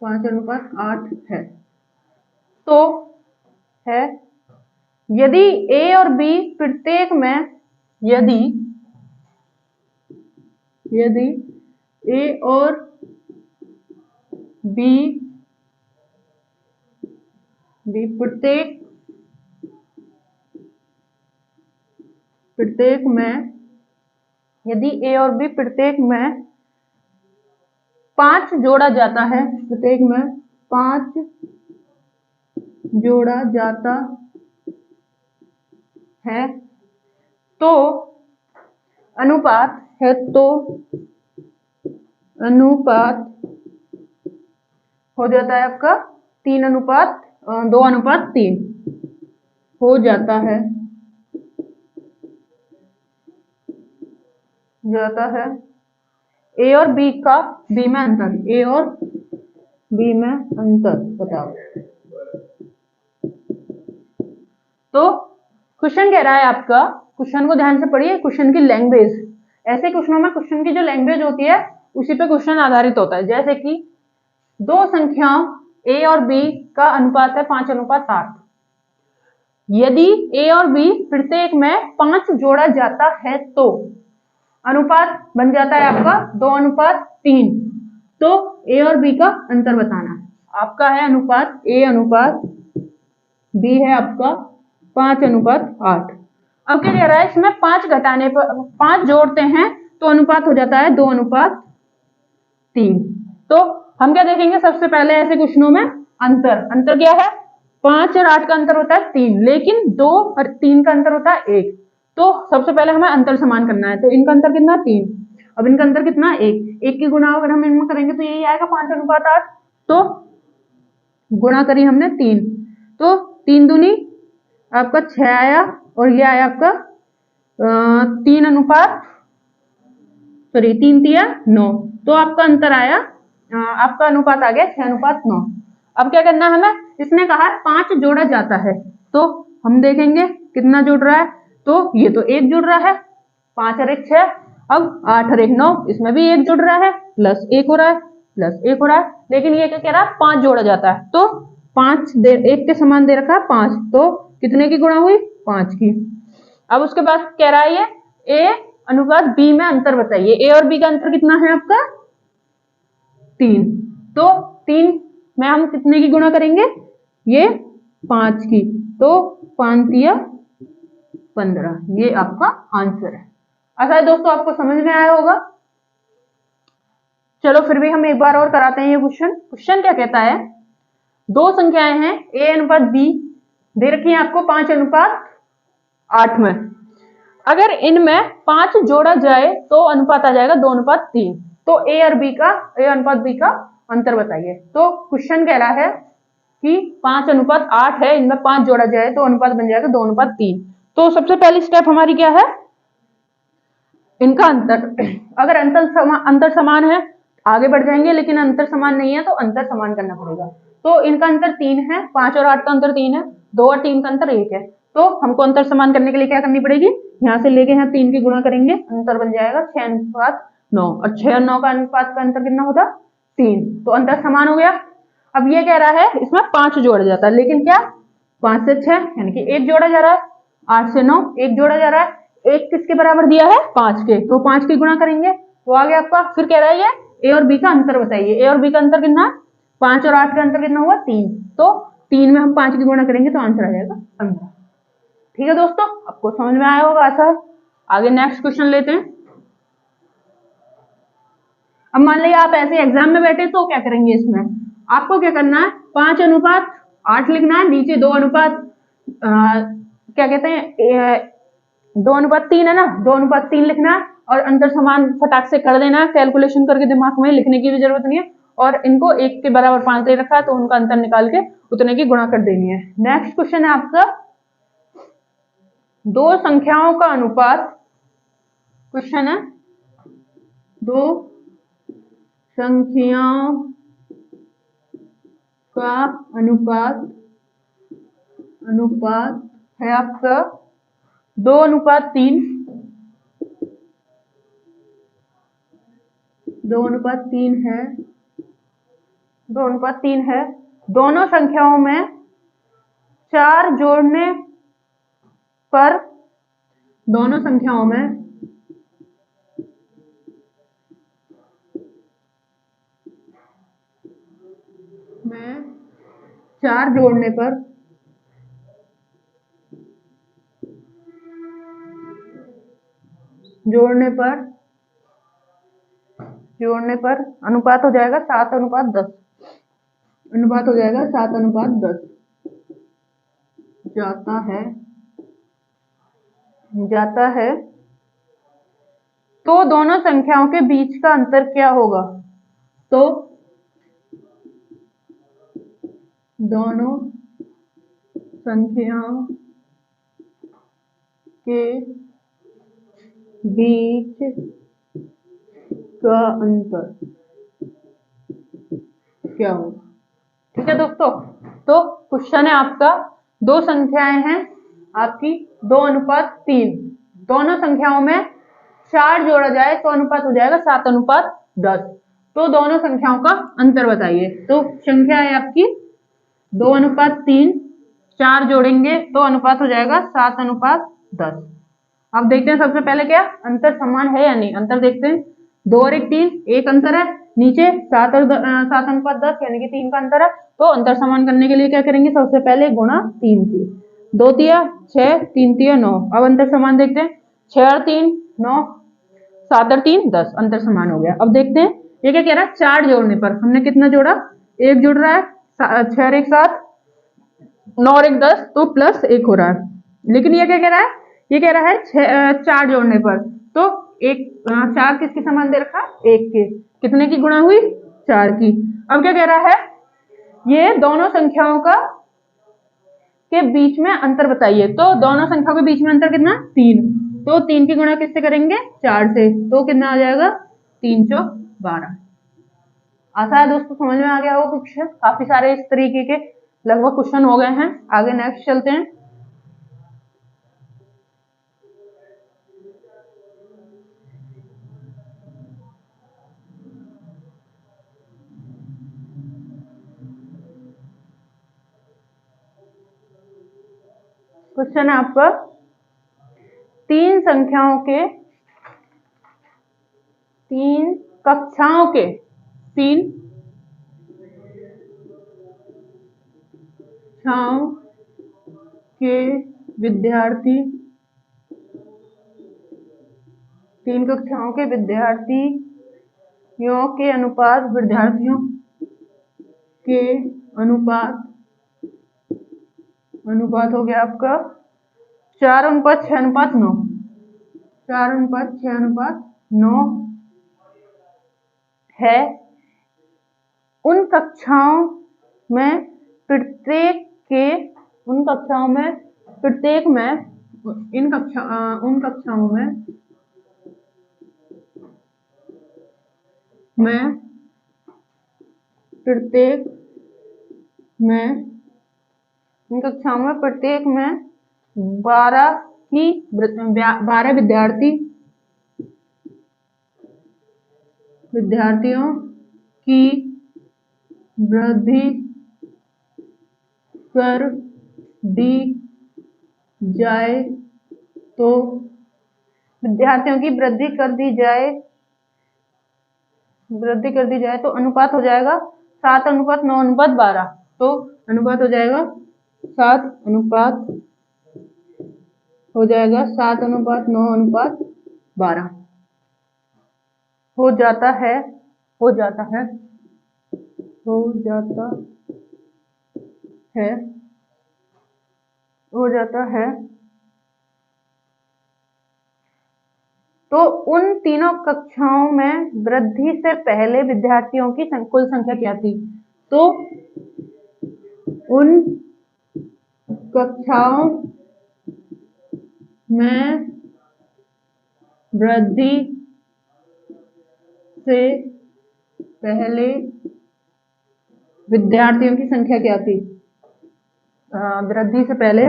5:8 है। तो है यदि ए और बी प्रत्येक में, यदि ए और बी प्रत्येक में, यदि ए और बी प्रत्येक में 5 जोड़ा जाता है, प्रत्येक में 5 जोड़ा जाता है, तो अनुपात हो जाता है आपका 2:3 हो जाता है। ए और बी का बी में अंतर, ए और बी में अंतर बताओ। तो क्वेश्चन कह रहा है आपका, क्वेश्चन को ध्यान से पढ़िए, क्वेश्चन की लैंग्वेज। ऐसे क्वेश्चनों में क्वेश्चन की जो लैंग्वेज होती है उसी पे क्वेश्चन आधारित होता है। जैसे कि दो संख्याओं ए और बी का अनुपात है 5:8। यदि ए और बी प्रत्येक में 5 जोड़ा जाता है तो अनुपात बन जाता है आपका 2:3। तो ए और बी का अंतर बताना है। आपका है अनुपात ए अनुपात बी है आपका 5:8। अब क्या कह रहा है? इसमें 5 घटाने पर 5 जोड़ते हैं तो अनुपात हो जाता है 2:3। तो हम क्या देखेंगे सबसे पहले ऐसे क्वेश्चनों में? अंतर क्या है? 5 और 8 का अंतर होता है 3, लेकिन 2 और 3 का अंतर होता है 1। तो सबसे पहले हमें अंतर समान करना है। तो इनका अंतर कितना? 3। अब इनका अंतर कितना? 1 की गुणा अगर हम इनमें करेंगे तो यही आएगा 5:8। तो गुणा करी हमने 3, तो 3 दूनी आपका 6 आया, और ये आया आपका 3 तिया 9। तो आपका अंतर आया, आपका अनुपात आ गया 6:9। अब क्या करना है हमें? इसने कहा 5 जोड़ा जाता है, तो हम देखेंगे कितना जुड़ रहा है। तो ये तो 1 जुड़ रहा है, 5 और 1 6। अब 8 और 1 9, इसमें भी 1 जुड़ रहा है, प्लस 1 हो रहा है, प्लस 1 हो रहा है। लेकिन ये क्या कह रहा है, 5 जोड़ा जाता है, तो 5 1 के समान दे रखा है 5, तो कितने की गुणा हुई, 5 की। अब उसके बाद कह रहा है ये ए अनुपात बी में अंतर बताइए। ए और बी का अंतर कितना है आपका, 3, तो 3 में हम कितने की गुणा करेंगे, ये 5 की, तो 5 या 15, ये आपका आंसर है। आशा है दोस्तों आपको समझ में आया होगा। चलो फिर भी हम एक बार और कराते हैं ये क्वेश्चन। क्वेश्चन क्या कहता है, दो संख्याएं हैं ए अनुपात बी दे रखी है आपको 5 अनुपात 8 में। अगर इनमें 5 जोड़ा जाए तो अनुपात आ जाएगा 2 अनुपात 3। तो ए अनुपात बी का अंतर बताइए। तो क्वेश्चन कह रहा है कि 5 अनुपात 8 है, इनमें 5 जोड़ा जाए तो अनुपात बन जाएगा 2 अनुपात 3। तो सबसे पहली स्टेप हमारी क्या है, इनका अंतर। अगर अंतर समान है आगे बढ़ जाएंगे, लेकिन अंतर समान नहीं है तो अंतर समान करना पड़ेगा। तो इनका अंतर 3 है, 5 और 8 का अंतर 3 है, 2 और 3 का अंतर 1 है। तो हमको अंतर समान करने के लिए क्या करनी पड़ेगी, यहाँ से लेके यहाँ 3 की गुणा करेंगे, अंतर बन जाएगा 6 अनुपात 9, और 6 और 9 का अनुपात का अंतर कितना होता, 3, तो अंतर समान हो गया। अब ये कह रहा है इसमें 5 जोड़ा जाता है, लेकिन क्या 5 से 6 यानी कि 1 जोड़ा जा रहा है, 8 से 9 1 जोड़ा जा रहा है, 1 किसके बराबर दिया है, 5 के, तो 5 की गुणा करेंगे तो आ गया आपका। फिर कह रहा है ये ए और बी का अंतर बताइए। ए और बी का अंतर कितना, 5 और 8 का अंतर कितना हुआ, 3, तो 3 में हम 5 की गुणा करेंगे तो आंसर आ जाएगा 15। ठीक है दोस्तों, आपको समझ में आया होगा आशा है। आगे नेक्स्ट क्वेश्चन लेते हैं। अब मान लिया आप ऐसे एग्जाम में बैठे तो क्या करेंगे, इसमें आपको क्या करना है, 5 अनुपात 8 लिखना है, नीचे 2 अनुपात क्या कहते हैं 2 अनुपात 3 है ना, 2 अनुपात 3 लिखना है, और अंतर समान फटाक से कर देना है, कैलकुलेशन करके दिमाग में लिखने की भी जरूरत नहीं है। और इनको 1 के बराबर 5 दे रखा है तो उनका अंतर निकाल के उतने की गुणा कर देनी है। नेक्स्ट क्वेश्चन है आपका, दो संख्याओं का अनुपात। क्वेश्चन है दो संख्याओं का अनुपात है आपका 2 अनुपात 3, 2 अनुपात 3 है, 2 अनुपात 3 है। दोनों संख्याओं में 4 जोड़ने पर, दोनों संख्याओं में 4 जोड़ने पर अनुपात हो जाएगा 7 अनुपात 10, अनुपात हो जाएगा 7 अनुपात 10 जाता है। तो दोनों संख्याओं के बीच का अंतर क्या होगा, तो दोनों संख्याओं के बीच का अंतर क्या होगा। ठीक है दोस्तों, तो क्वेश्चन है आपका, दो संख्याएं हैं आपकी 2 अनुपात 3, दोनों संख्याओं में 4 जोड़ा जाए तो अनुपात हो जाएगा 7 अनुपात 10। तो दोनों संख्याओं का अंतर बताइए। तो संख्या है आपकी 2 अनुपात 3, 4 जोड़ेंगे तो अनुपात हो जाएगा 7 अनुपात 10। अब देखते हैं सबसे पहले क्या अंतर समान है या नहीं, अंतर देखते हैं। 2 और 1 3, एक अंतर है, नीचे 7 और 7 अनुपात 10 यानी कि 3 का अंतर है। तो अंतर समान करने के लिए क्या करेंगे, सबसे पहले गुणा 3 की, 2 तिया 6, 3 तिया 9। अब अंतर समान देखते हैं, 6 और 3 9, 7 और 3 10, अंतर समान हो गया। अब देखते हैं ये क्या कह रहा है, 4 जोड़ने पर हमने कितना जोड़ा, 1 जुड़ रहा है, 6 और 1 7, 9 और 1 10, तो प्लस 1 हो रहा है। लेकिन ये क्या कह रहा है, ये कह रहा है 4 जोड़ने पर, तो 4 किसके समान दे रखा, 1 के, कितने की गुणा हुई, 4 की। अब क्या कह रहा है, ये दोनों संख्याओं का के बीच में अंतर बताइए। तो दोनों संख्याओं के बीच में अंतर कितना, 3, तो 3 की गुणा किससे करेंगे, 4 से, तो कितना आ जाएगा 3 चौक 12। आशा है दोस्तों समझ में आ गया होगा क्वेश्चन, काफी सारे इस तरीके के लगभग क्वेश्चन हो गए हैं। आगे नेक्स्ट चलते हैं। क्वेश्चन है आपका तीन कक्षाओं के विद्यार्थियों के अनुपात हो गया आपका 4:6:9 4:6:9 है। उन कक्षाओं में प्रत्येक में 12 विद्यार्थियों की वृद्धि कर दी जाए तो अनुपात हो जाएगा 7:9:12। तो अनुपात हो जाएगा 7:9:12 हो जाता है। तो उन तीनों कक्षाओं में वृद्धि से पहले विद्यार्थियों की कुल संख्या क्या थी? तो उन कक्षाओं में वृद्धि से पहले विद्यार्थियों की संख्या क्या थी? वृद्धि से पहले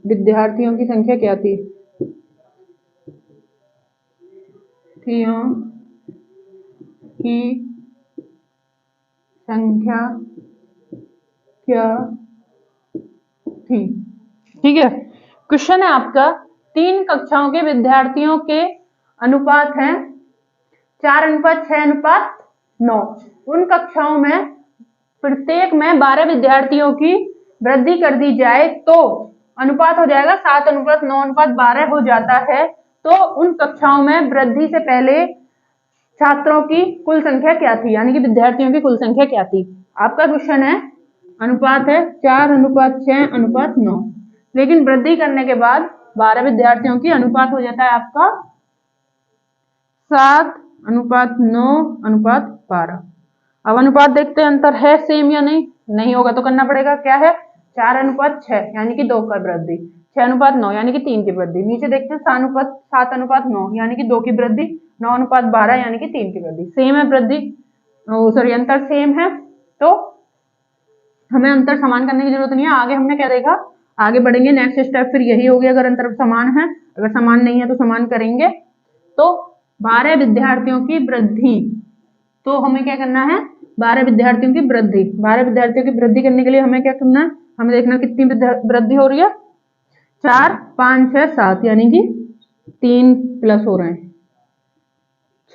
विद्यार्थियों की संख्या क्या थी? ठीक है। क्वेश्चन है आपका तीन कक्षाओं के विद्यार्थियों के अनुपात हैं 4:6:9। उन कक्षाओं में प्रत्येक में 12 विद्यार्थियों की वृद्धि कर दी जाए तो अनुपात हो जाएगा 7:9:12 हो जाता है। तो उन कक्षाओं में वृद्धि से पहले छात्रों की कुल संख्या क्या थी, यानी कि विद्यार्थियों की कुल संख्या क्या थी? आपका क्वेश्चन है अनुपात है 4:6:9, लेकिन वृद्धि करने के बाद 12 विद्यार्थियों की अनुपात हो जाता है आपका 7:9:12। अब अनुपात देखते हैं अंतर है सेम या नहीं होगा तो करना पड़ेगा। क्या है? 4:6 यानी कि 2 का वृद्धि, 6:9 यानी कि 3 की वृद्धि। नीचे देखते हैं 7:9 यानी कि 2 की वृद्धि, 9:12 यानी कि 3 की वृद्धि। सेम है वृद्धि, सॉरी अंतर सेम है, तो हमें अंतर समान करने की जरूरत नहीं है। आगे हमने क्या देखा, आगे बढ़ेंगे नेक्स्ट स्टेप फिर यही होगी अगर अंतर समान है, अगर समान नहीं है तो समान करेंगे। तो 12 विद्यार्थियों की वृद्धि, तो हमें क्या करना है 12 विद्यार्थियों की वृद्धि। 12 विद्यार्थियों की वृद्धि करने के लिए हमें क्या करना है, हमें देखना कितनी वृद्धि हो रही है, 4 5 6 7 यानी कि 3 प्लस हो रहे हैं,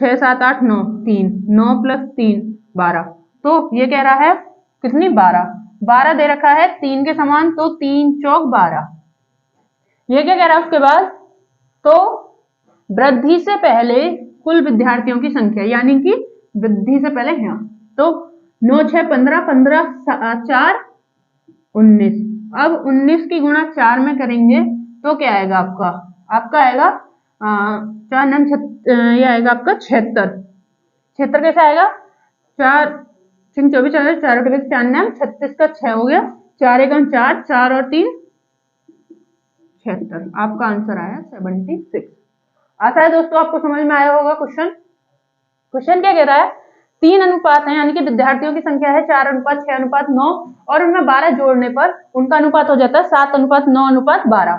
6 7 8 9 3, 9 + 3 12। तो ये कह रहा है कितनी 12 दे रखा है 3 के समान, तो 3 चौक 12। ये क्या कह रहा है उसके बाद, तो वृद्धि से पहले कुल विद्यार्थियों की संख्या, यानी कि वृद्धि से पहले यहाँ, तो 9 6 15 15 4 19। अब 19 की गुणा 4 में करेंगे तो क्या आएगा आपका आएगा 4 9 ये आएगा आपका 76। 76 कैसे आएगा, 4 3 24 4 4 9 36 का 6 हो गया, 4 1 4 4 और 3 76। आपका आंसर आया 76। आशा है दोस्तों आपको समझ में आया होगा। क्वेश्चन क्या कह रहा है, 3 अनुपात है यानी कि विद्यार्थियों की संख्या है 4:6:9 और उनमें 12 जोड़ने पर उनका अनुपात हो जाता है 7:9:12।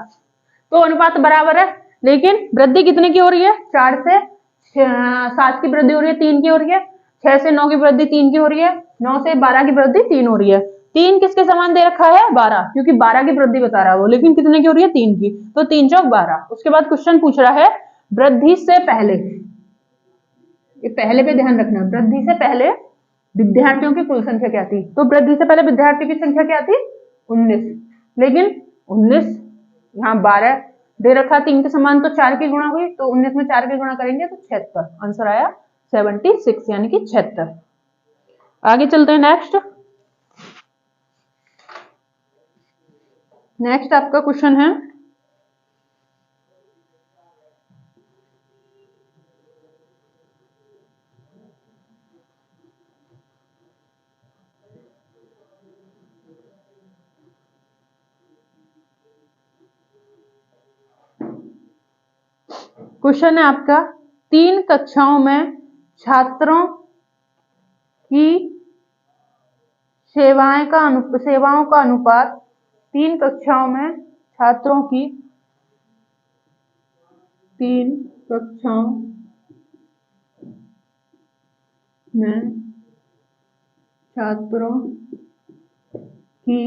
तो अनुपात बराबर है, लेकिन वृद्धि कितने की हो रही है, 4 से 7 की वृद्धि हो रही है, 3 की हो रही है, 6 से 9 की वृद्धि 3 की हो रही है, 9 से 12 की वृद्धि 3 हो रही है। 3 किसके समान दे रखा है? 12, क्योंकि 12 की वृद्धि बता रहा है वो, लेकिन कितने की हो रही है? 3 की। तो 3 चौक 12। उसके बाद क्वेश्चन पूछ रहा है वृद्धि से पहले, ये पहले पे ध्यान रखना, वृद्धि से पहले विद्यार्थियों की कुल संख्या क्या थी? तो वृद्धि से पहले विद्यार्थियों की संख्या क्या थी? 19। लेकिन 19 यहाँ 12 दे रखा 3 के समान, तो 4 की गुणा हुई, तो 19 में 4 की गुणा करेंगे तो 76। आंसर आया 76 यानी कि 76। आगे चलते हैं नेक्स्ट। नेक्स्ट आपका क्वेश्चन है आपका 3 कक्षाओं में छात्रों की सेवाओं का अनुपात, 3 कक्षाओं में छात्रों की 3 कक्षाओं में छात्रों की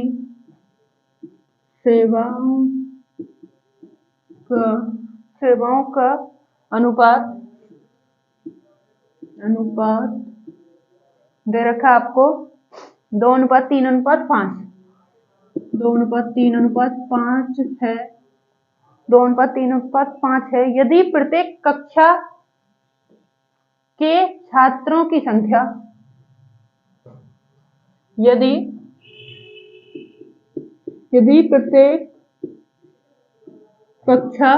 सेवाओं का अनुपात दे रखा आपको 2:3:5। 2:3:5 है, 2:3:5 है। यदि प्रत्येक कक्षा के छात्रों की संख्या, यदि प्रत्येक कक्षा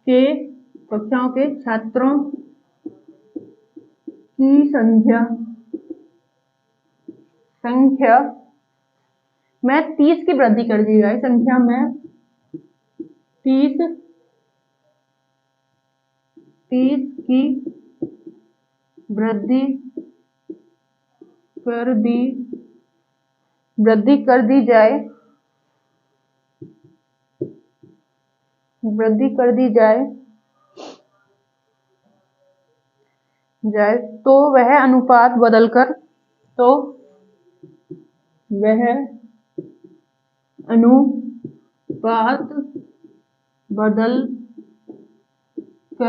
के कक्षाओं के छात्रों की संख्या में 30 की वृद्धि कर दी जाए, संख्या में 30 की वृद्धि कर दी जाए, तो वह अनुपात बदलकर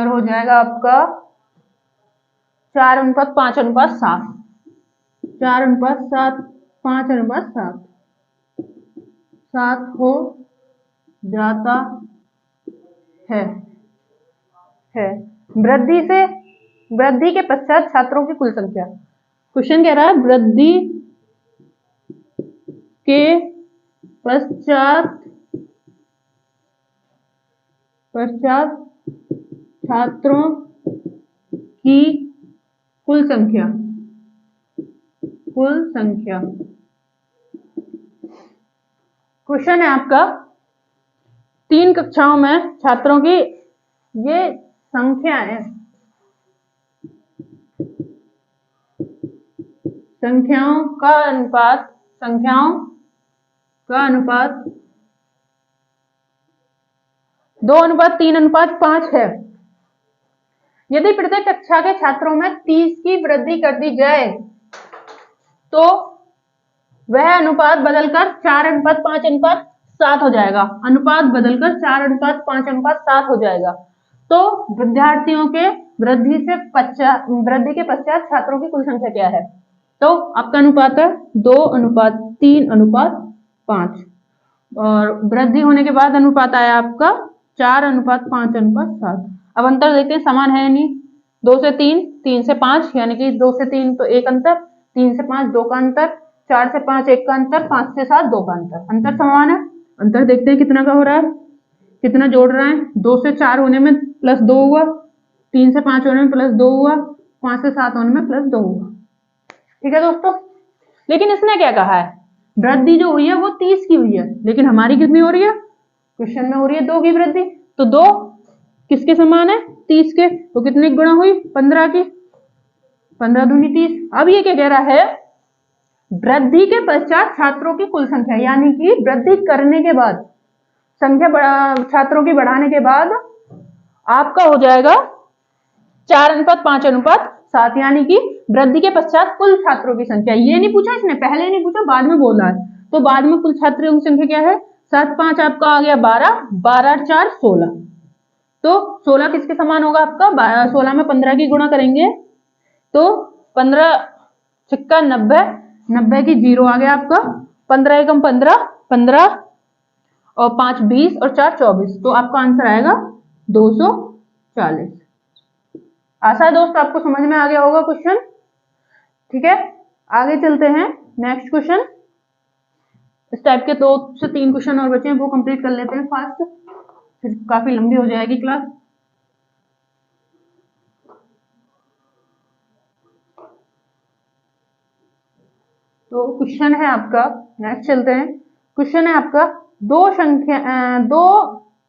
हो जाएगा आपका 4:5:7। 4:5:7 हो जाता है। वृद्धि के पश्चात छात्रों की कुल संख्या। क्वेश्चन कह रहा है वृद्धि के पश्चात छात्रों की कुल संख्या। क्वेश्चन है आपका 3 कक्षाओं में छात्रों की ये संख्या है, संख्याओं का अनुपात 2:3:5 है। यदि प्रत्येक कक्षा के छात्रों में 30 की वृद्धि कर दी जाए तो वह अनुपात बदलकर 4:5:7 हो जाएगा। अनुपात बदलकर 4:5:7 हो जाएगा। तो विद्यार्थियों के वृद्धि के पश्चात छात्रों की कुल संख्या क्या है? तो आपका अनुपात है 2:3:5 और वृद्धि होने के बाद अनुपात आया आपका 4:5:7। अब अंतर देखते हैं, समान है नहीं। 2 से 3, 3 से 5, यानी कि 2 से 3 तो 1 अंतर, 3 से 5 2 का अंतर, 4 से 5 1 का अंतर, 5 से 7 2 का अंतर समान है। अंतर देखते हैं कितना का हो रहा है, कितना जोड़ रहा है। 2 से 4 होने में +2 हुआ, 3 से 5 होने में +2 हुआ, 5 से 7 होने में +2 हुआ। ठीक है दोस्तों, लेकिन इसने क्या कहा है, वृद्धि जो हुई है वो 30 की हुई है, लेकिन हमारी कितनी हो रही है? क्वेश्चन में हो रही है 2 की वृद्धि। तो 2 किसके समान है? 30 के। तो कितने की गुणा हुई? 15 की। 15 दूनी 30। अब ये क्या कह रहा है, वृद्धि के पश्चात छात्रों की कुल संख्या, यानी कि वृद्धि करने के बाद छात्रों की बढ़ाने के बाद आपका हो जाएगा 4:5:7, यानी कि वृद्धि के पश्चात कुल छात्रों की संख्या। ये नहीं पूछा इसने, पहले नहीं पूछा, बाद में बोला है। तो बाद में कुल छात्रों की संख्या क्या है? 7 5 आपका आ गया 12, 12 4 16। तो 16 किसके समान होगा आपका? 16 में 15 की गुणा करेंगे तो 15 6 90, 90 की 0 आ गया आपका। 15 एकम 15, 15 और 5 20 और 4 24। तो आपका आंसर आएगा 240। आशा है दोस्त आपको समझ में आ गया होगा क्वेश्चन। ठीक है, आगे चलते हैं नेक्स्ट क्वेश्चन। इस टाइप के 2 से 3 क्वेश्चन और बचे हैं, वो कंप्लीट कर लेते हैं फास्ट, फिर काफी लंबी हो जाएगी क्लास। तो क्वेश्चन है आपका, नेक्स्ट चलते हैं। क्वेश्चन है आपका दो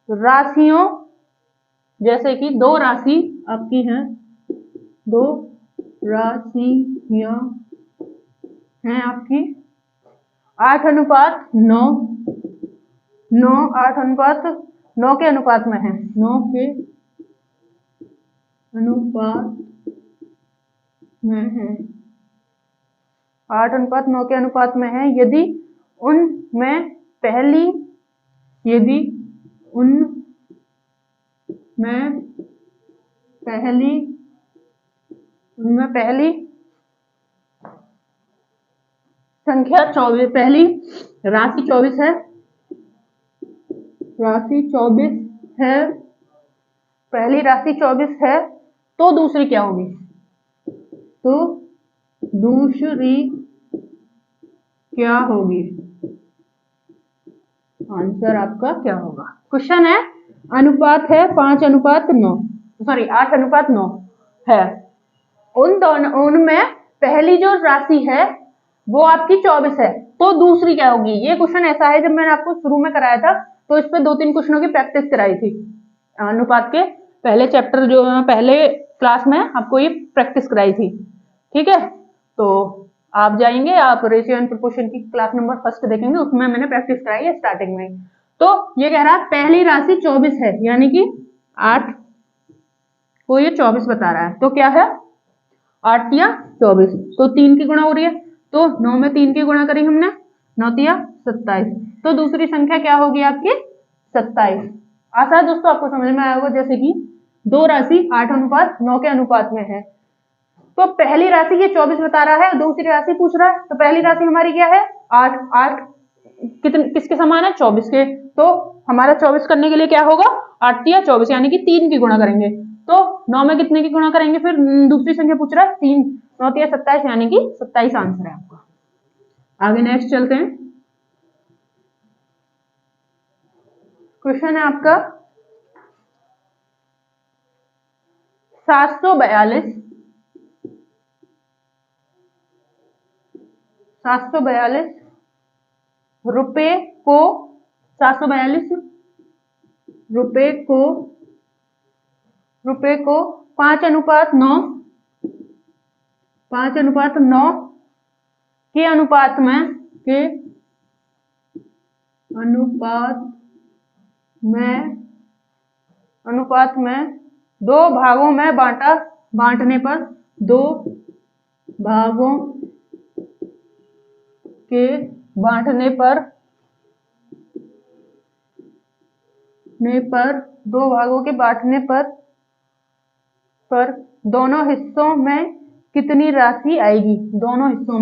राशियों, जैसे कि 2 राशि आपकी हैं, 2 राशियां हैं आपकी 8:9, 9 8:9 के अनुपात में है, 9 के अनुपात में है, 8:9 के अनुपात में है। यदि उनमें पहली संख्या 24, पहली राशि 24 है, पहली राशि 24 है, तो दूसरी क्या होगी? तो दूसरी क्या होगी? आंसर आपका क्या होगा? क्वेश्चन है, अनुपात है 5:9, सॉरी 8:9 है। उनमें पहली जो राशि है वो आपकी 24 है, तो दूसरी क्या होगी? ये क्वेश्चन ऐसा है, जब मैंने आपको शुरू में कराया था तो इस पे 2-3 क्वेश्चनों की प्रैक्टिस कराई थी। अनुपात के पहले चैप्टर, जो पहले क्लास में आपको ये प्रैक्टिस कराई थी। ठीक है, तो आप जाएंगे, आप रेशियो एंड प्रोपोर्शन की क्लास नंबर 1 देखेंगे, उसमें मैंने प्रैक्टिस कराई है स्टार्टिंग में। तो ये कह रहा है पहली राशि 24 है, यानी कि 8 को ये 24 बता रहा है, तो क्या है? 8 या 24, तो 3 की गुणा हो रही है, तो 9 में 3 की गुणा करी हमने, 9 या 27, तो दूसरी संख्या क्या होगी आपकी? 27। आशा है दोस्तों आपको समझ में आया होगा। जैसे कि 2 राशि 8:9 के अनुपात में है, तो पहली राशि ये 24 बता रहा है, दूसरी राशि पूछ रहा है, तो पहली राशि हमारी क्या है? 8, 8 किसके समान है? 24 के। तो हमारा 24 करने के लिए क्या होगा? 8 या 24, यानी कि 3 की गुणा करेंगे, तो 9 में कितने की गुणा करेंगे? फिर दूसरी संख्या पूछ रहा है 3, 9 या 27, यानी कि 27 आंसर है आपका। आगे नेक्स्ट चलते हैं। क्वेश्चन है आपका 742 रुपए को 742 रुपए को 5:9 के अनुपात में 2 भागों में बांटने पर 2 भागों के बांटने पर 2 भागों के बांटने पर दोनों हिस्सों में कितनी राशि आएगी? दोनों हिस्सों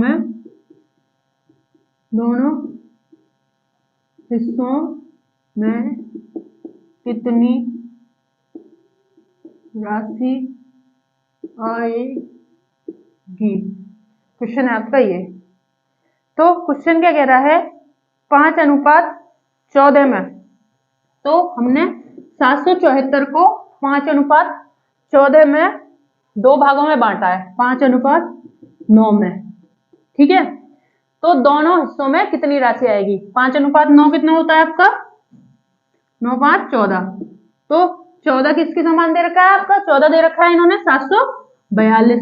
में कितनी राशि आएगी? क्वेश्चन है आपका ये। तो क्वेश्चन क्या कह रहा है? 5:14 में, तो हमने 774 को 5:14 में 2 भागों में बांटा है, 5:9 में। ठीक है, तो दोनों हिस्सों में कितनी राशि आएगी? 5:9 कितना होता है आपका? 9 5 14, तो 14 किसके समान दे रखा है आपका? 14 दे रखा है इन्होंने 742,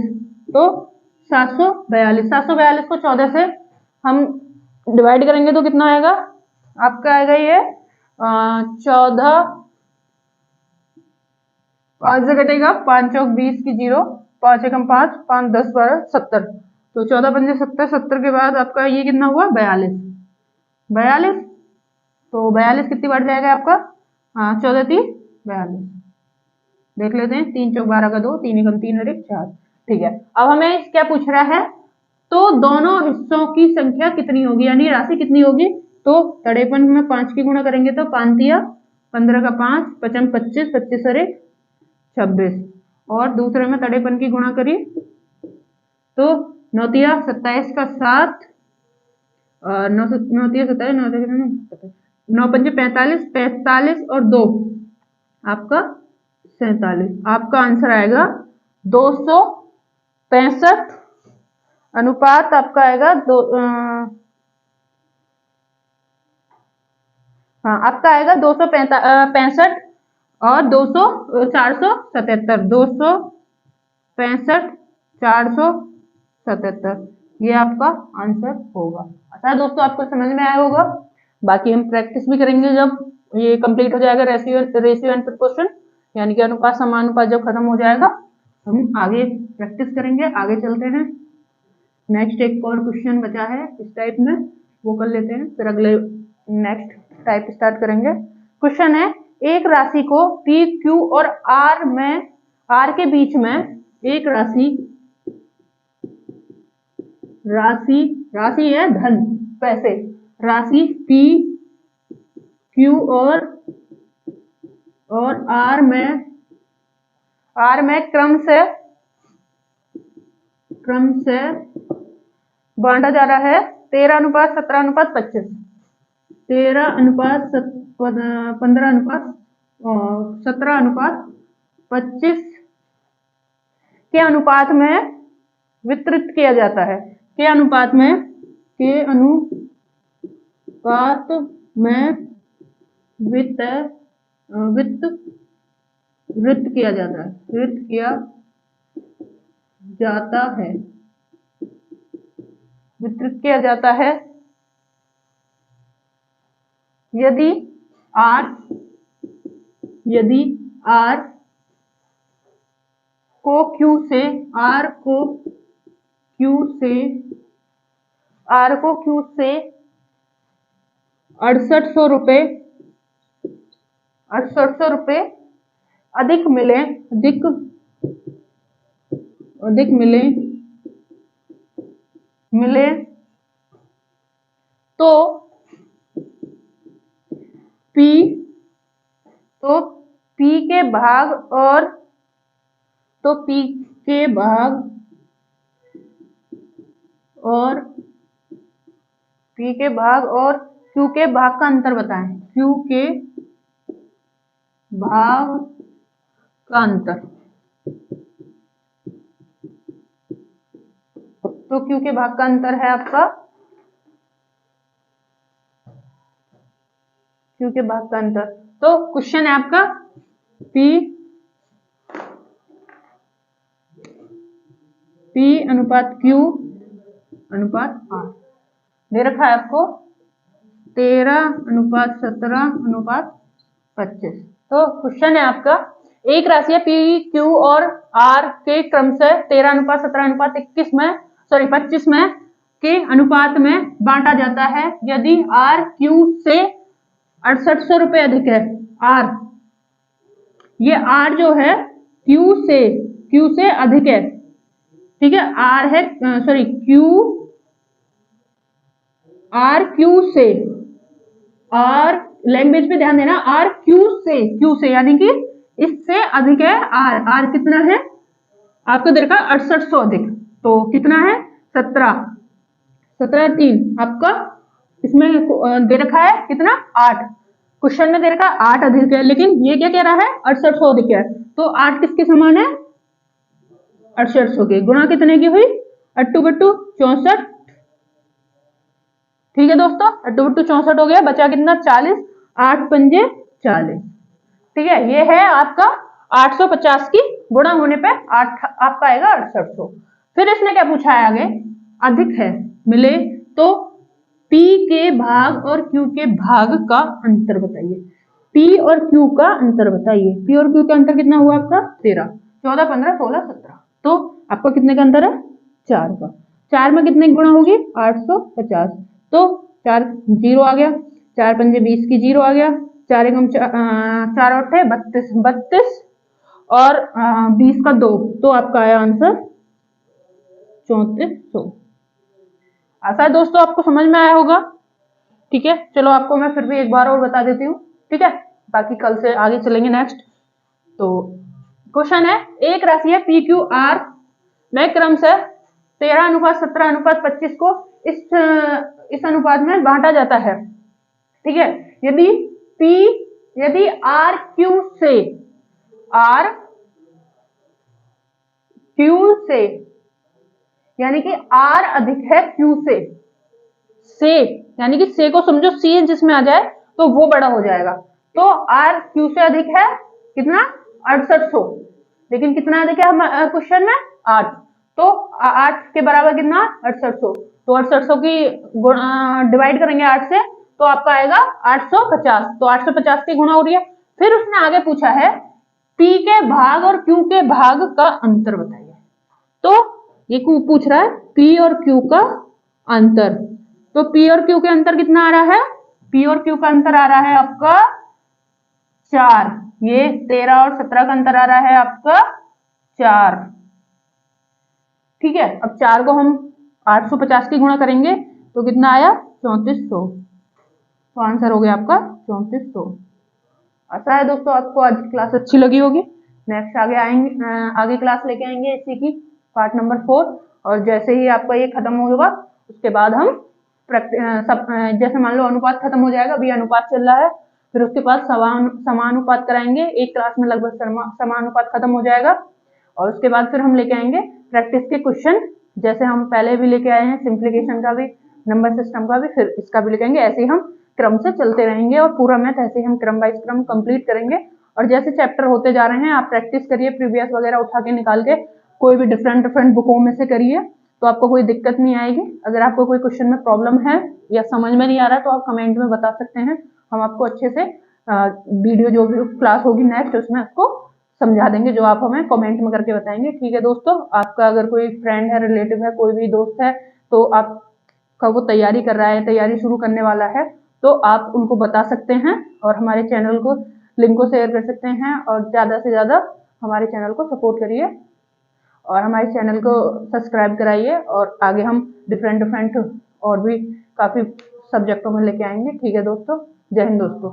तो 742 को 14 से हम डिवाइड करेंगे तो कितना आएगा आपका? आएगा ये 14 5 से कटेगा, 5 चौक 20 की 0, 5 एकम 5, 5 10 12 70, तो 14 पंजे 70, 70 के बाद आपका ये कितना हुआ 42, 42, तो 42 कितनी बार जाएगा आपका, हाँ 14 3 42, देख लेते हैं, 3 चौक 12 का 2, 3 एकम 3 और 1 4, ठीक है। अब हमें क्या पूछ रहा है, तो दोनों हिस्सों की संख्या कितनी होगी, यानी राशि कितनी होगी, तो 53 में 5 की गुणा करेंगे तो 5 दिया 15 का 5, 55 25, 25 और 1 26, और दूसरे में 53 की गुणा करिए तो 9 तिया 27 का 7, 9 तिया 27, 9 पंजे 45, 45 और 2 आपका 47, आपका आंसर आएगा 265, अनुपात आपका आएगा हाँ आपका आएगा 265 और 477, 265 477, ये आपका आंसर होगा। अच्छा दोस्तों, आपको समझ में आया होगा, बाकी हम प्रैक्टिस भी करेंगे जब ये कंप्लीट हो जाएगा, रेशियो एंड प्रपोर्शन, यानी कि अनुपात समानुपात जब खत्म हो जाएगा हम आगे प्रैक्टिस करेंगे। आगे चलते हैं, नेक्स्ट एक और क्वेश्चन बचा है इस टाइप में, वो कर लेते हैं, फिर अगले नेक्स्ट टाइप स्टार्ट करेंगे। क्वेश्चन है, एक राशि को पी क्यू और आर के बीच में एक राशि है धन पैसे, राशि पी क्यू और आर में क्रम से बांटा जा रहा है 13:17:25, 13:15:17:25 के अनुपात में वितरित किया जाता है, के अनुपात में वितरित किया जाता है यदि R को Q से 6800 रुपए अधिक मिले तो P के भाग और Q के भाग का अंतर बताएं, Q के भाग का अंतर, तो Q के भाग का अंतर है आपका, Q के भाग का अंतर, तो क्वेश्चन है आपका P अनुपात Q अनुपात R दे रखा है आपको 13:17:25, तो क्वेश्चन है आपका, एक राशि है P Q और R के क्रम से 13:17:25 में के अनुपात में बांटा जाता है यदि R Q से 6800 रुपए अधिक है। R, ये R जो है Q से अधिक है, ठीक है, R है R Q से, R लैंग्वेज पे ध्यान देना, R Q से यानी कि इससे अधिक है R कितना है आपको दे रखा 6800 अधिक, तो कितना है 17 3 आपका इसमें दे रखा है कितना 8, क्वेश्चन में दे रखा 8 अधिक है, लेकिन ये क्या कह रहा है 6800 अधिक है, तो 8 किसके समान है 6800 के, गुणा कितने की हुई 8×2 64, ठीक है दोस्तों, 8×2 64 हो गया, बचा कितना 40, 8 पंजे 40, ठीक है, ये है आपका 850 की गुणा होने पे 8 आपका आएगा 6800। फिर इसने क्या पूछा है आगे, अधिक है मिले तो P के भाग और Q के भाग का अंतर बताइए। P पी और क्यू का अंतर बताइए। पी और क्यू का अंतर कितना हुआ आपका 13, 14, 15, 16, 17। तो आपका कितने का अंतर है 4 का। 4 में कितने गुणा होगी 850। तो 4 0 आ गया, 4 पंजे 20 की 0 आ गया, 4 एकम 4 8 32, 32 और 20 का 2, तो आपका आया आंसर 3400। आशा है दोस्तों आपको समझ में आया होगा। ठीक है, चलो आपको मैं फिर भी एक बार और बता देती हूँ। ठीक है, बाकी कल से आगे चलेंगे नेक्स्ट। तो क्वेश्चन है, एक राशि है पी क्यू आर में क्रम से 13:17:25 को इस अनुपात में बांटा जाता है। ठीक है, यदि आर क्यू से यानी कि आर अधिक है क्यू से यानी कि से को समझो सी जिसमें आ जाए तो वो बड़ा हो जाएगा। तो आर क्यू से अधिक है कितना 6800, लेकिन कितना अधिक है क्वेश्चन में 8, तो 8 के बराबर कितना 6800। तो 6800 की डिवाइड करेंगे 8 से तो आपका आएगा 850। तो 850 की गुणा हो रही है। फिर उसने आगे पूछा है पी के भाग और क्यू के भाग का अंतर बताइए। तो ये पूछ रहा है पी और क्यू का अंतर। तो पी और क्यू के अंतर कितना आ रहा है, पी और क्यू का अंतर आ रहा है आपका 4, ये 13 और 17 का अंतर आ रहा है आपका 4। ठीक है, अब 4 को हम 850 की गुणा करेंगे तो कितना आया 3400। तो आंसर हो गया आपका 3400। आशा है दोस्तों आपको आज की क्लास अच्छी लगी होगी। नेक्स्ट आगे क्लास लेके आएंगे इसी की पार्ट नंबर 4। और जैसे ही आपका ये खत्म होगा उसके बाद हम जैसे मान लो अनुपात खत्म हो जाएगा, अभी अनुपात चल रहा है, फिर उसके बाद समानुपात कराएंगे। एक क्लास में लगभग समानुपात खत्म हो जाएगा और उसके बाद फिर हम लेके आएंगे प्रैक्टिस के क्वेश्चन, जैसे हम पहले भी लेके आए हैं सिंप्लीफिकेशन का भी, नंबर सिस्टम का भी, फिर इसका भी लेके आएंगे। ऐसे ही हम क्रम से चलते रहेंगे और पूरा मैथ ऐसे ही हम क्रम बाय क्रम कंप्लीट करेंगे। और जैसे चैप्टर होते जा रहे हैं आप प्रैक्टिस करिए, प्रीवियस वगैरह उठा के निकाल के कोई भी डिफरेंट बुकों में से करिए, तो आपको कोई दिक्कत नहीं आएगी। अगर आपको कोई क्वेश्चन में प्रॉब्लम है या समझ में नहीं आ रहा तो आप कमेंट में बता सकते हैं, हम आपको अच्छे से वीडियो जो भी क्लास होगी नेक्स्ट उसमें आपको समझा देंगे, जो आप हमें कमेंट में करके बताएंगे। ठीक है दोस्तों, आपका अगर कोई फ्रेंड है, रिलेटिव है, कोई भी दोस्त है तो आपका वो तैयारी कर रहा है, तैयारी शुरू करने वाला है, तो आप उनको बता सकते हैं और हमारे चैनल को लिंक को शेयर कर सकते हैं और ज़्यादा से ज़्यादा हमारे चैनल को सपोर्ट करिए और हमारे चैनल को सब्सक्राइब कराइए। और आगे हम डिफरेंट और भी काफ़ी सब्जेक्टों में लेके आएंगे। ठीक है दोस्तों, जय हिंद दोस्तों।